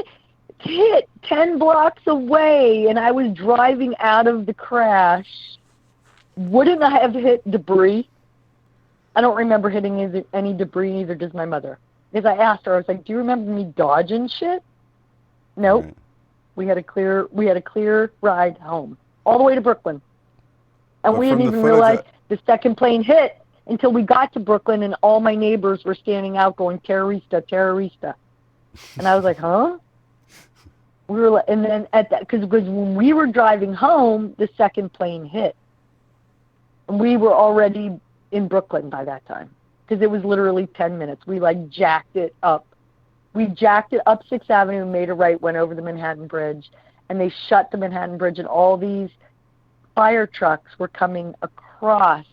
hit 10 blocks away and I was driving out of the crash, wouldn't I have hit debris? I don't remember hitting any debris, neither does my mother. Because I asked her, I was like, do you remember me dodging shit? Nope. Right. We had a clear ride home, all the way to Brooklyn. And we didn't even realize the second plane hit until we got to Brooklyn and all my neighbors were standing out going, terrorista, terrorista. And I was like, huh? We were, and then at that, because when we were driving home, the second plane hit. And we were already in Brooklyn by that time, because it was literally 10 minutes. We like jacked it up. We jacked it up 6th Avenue, made a right, went over the Manhattan Bridge, and they shut the Manhattan Bridge, and all these fire trucks were coming across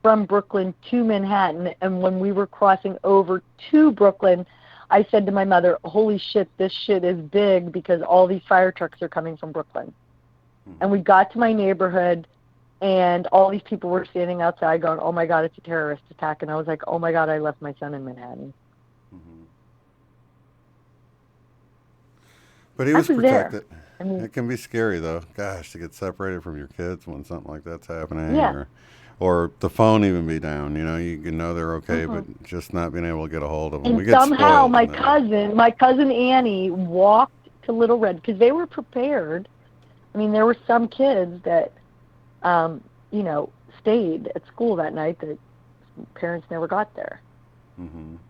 from Brooklyn to Manhattan. And when we were crossing over to Brooklyn, I said to my mother, holy shit, this shit is big because all these fire trucks are coming from Brooklyn. And we got to my neighborhood, and all these people were standing outside going, oh my God, it's a terrorist attack. And I was like, oh my God, I left my son in Manhattan. But he was protected. I mean, it can be scary, though. Gosh, to get separated from your kids when something like that's happening. Yeah. Or the phone even be down. You know, you can know they're okay, but just not being able to get a hold of them. And somehow my cousin Annie walked to Little Red because they were prepared. I mean, there were some kids that, you know, stayed at school that night that parents never got there.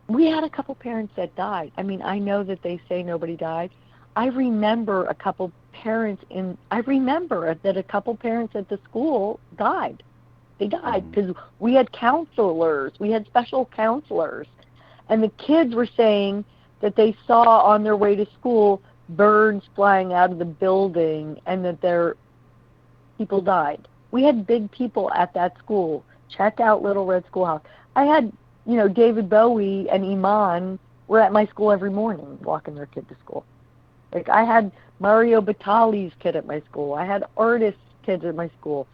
We had a couple parents that died. I mean, I know that they say nobody died. I remember a couple parents that a couple parents at the school died. They died because we had counselors. We had special counselors. And the kids were saying that they saw on their way to school birds flying out of the building and that their people died. We had big people at that school. Check out Little Red Schoolhouse. I had, you know, David Bowie and Iman were at my school every morning walking their kid to school. Like, I had Mario Batali's kid at my school. I had artists' kids at my school.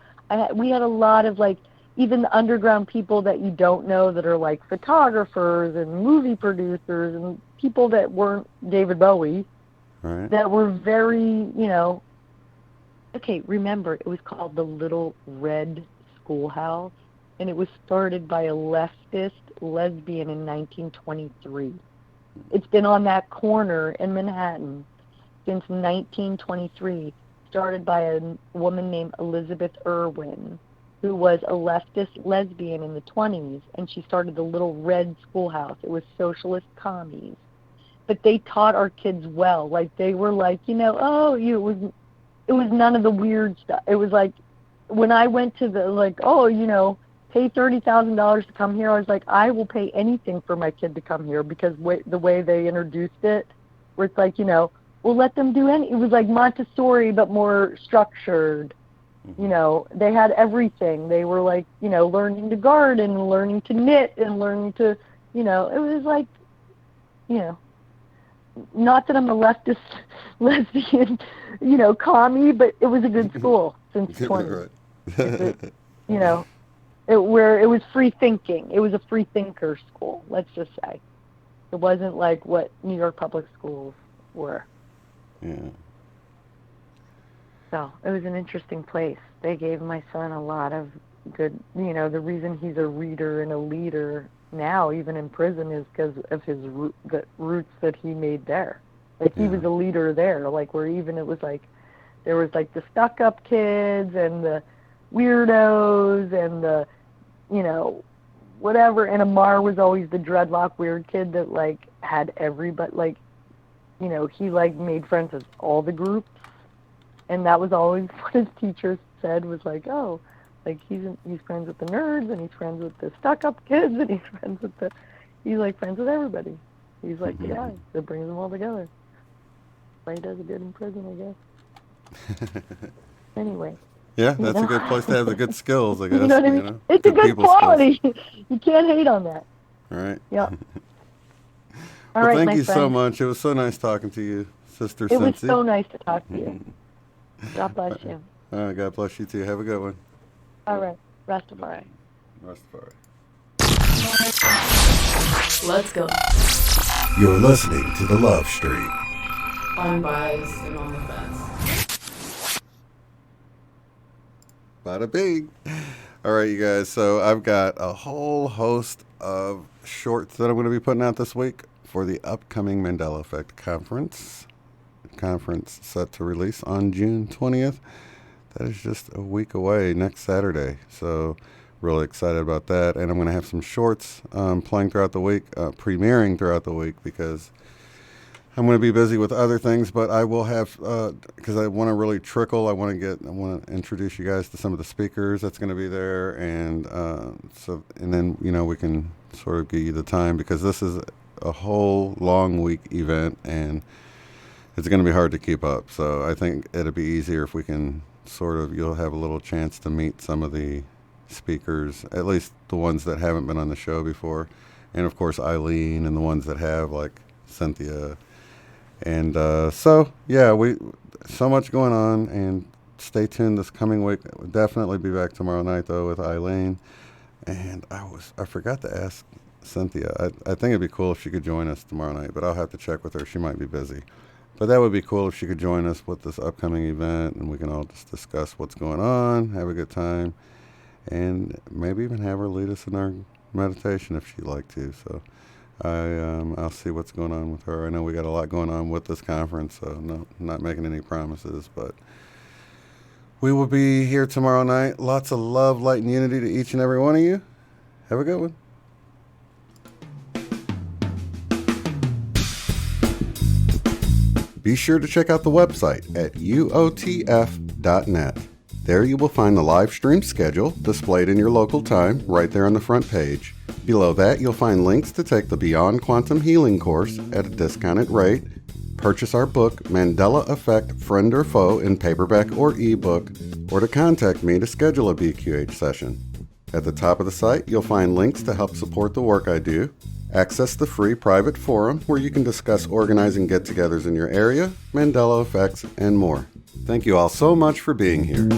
We had a lot of, like, even the underground people that you don't know that are, like, photographers and movie producers and people that weren't David Bowie, right, that were very, you know, okay, remember, it was called the Little Red Schoolhouse, and it was started by a leftist lesbian in 1923. It's been on that corner in Manhattan since 1923, started by a woman named Elizabeth Irwin, who was a leftist lesbian in the 20s, and she started the Little Red Schoolhouse. It was socialist commies. But they taught our kids well. Like, they were like, you know, it was none of the weird stuff. It was like, when I went to the, like, oh, you know, pay $30,000 to come here, I was like, I will pay anything for my kid to come here, because the way they introduced it, where it's like, you know, we'll let them do it was like Montessori, but more structured. You know, they had everything. They were like, you know, learning to garden, learning to knit, and learning to, you know, it was like, you know, not that I'm a leftist lesbian, you know, commie, but it was a good school since 20. Right. You know, where it was free thinking. It was a free thinker school, let's just say. It wasn't like what New York public schools were. Yeah. So it was an interesting place. They gave my son a lot of good, you know, the reason he's a reader and a leader now, even in prison, is because of the roots that he made there. Like, he was a leader there, like, where even it was like, there was like the stuck-up kids and the weirdos and the, you know, whatever. And Amar was always the dreadlock weird kid that, like, had everybody, like, you know, he, like, made friends with all the groups. And that was always what his teachers said, was like, oh, like, he's friends with the nerds, and he's friends with the stuck-up kids, and he's like friends with everybody. He's like the guy that brings them all together. But he does it good in prison, I guess. Anyway. Yeah, that's a good place to have the good skills, I guess. You know what I mean? You know? It's a good quality. You can't hate on that. All right. Yeah. Well, right, thank my you friend. so much. It was so nice talking to you, Sister It Cincy. was so nice to talk to you. God bless you. All right, God bless you too. Have a good one. All right. Rastafari. Rastafari. Let's go. You're listening to The Love Stream. unbiased and on the fence. Bada bing. All right, you guys. So I've got a whole host of shorts that I'm going to be putting out this week for the upcoming Mandela Effect Conference. Conference set to release on June 20th. That is just a week away, next Saturday. So really excited about that. And I'm going to have some shorts playing throughout the week, premiering throughout the week, because I'm going to be busy with other things, but I will have, because I want to really trickle. I want to introduce you guys to some of the speakers that's going to be there, and then we can sort of give you the time, because this is a whole long week event, and it's going to be hard to keep up. So I think it'll be easier if we can you'll have a little chance to meet some of the speakers, at least the ones that haven't been on the show before, and of course Eileen, and the ones that have, like Cynthia. And so much going on, and stay tuned this coming week. We'll definitely be back tomorrow night though with Eileen. And I forgot to ask Cynthia. I think it'd be cool if she could join us tomorrow night, but I'll have to check with her. She might be busy. But that would be cool if she could join us with this upcoming event, and we can all just discuss what's going on, have a good time, and maybe even have her lead us in our meditation if she'd like to. So I'll see what's going on with her. I know we got a lot going on with this conference, so not making any promises, but we will be here tomorrow night. Lots of love, light, and unity to each and every one of you. Have a good one. Be sure to check out the website at uotf.net. There you will find the live stream schedule displayed in your local time right there on the front page. Below that, you'll find links to take the Beyond Quantum Healing course at a discounted rate, purchase our book, Mandela Effect, Friend or Foe, in paperback or ebook, or to contact me to schedule a BQH session. At the top of the site, you'll find links to help support the work I do, access the free private forum where you can discuss organizing get-togethers in your area, Mandela effects, and more. Thank you all so much for being here.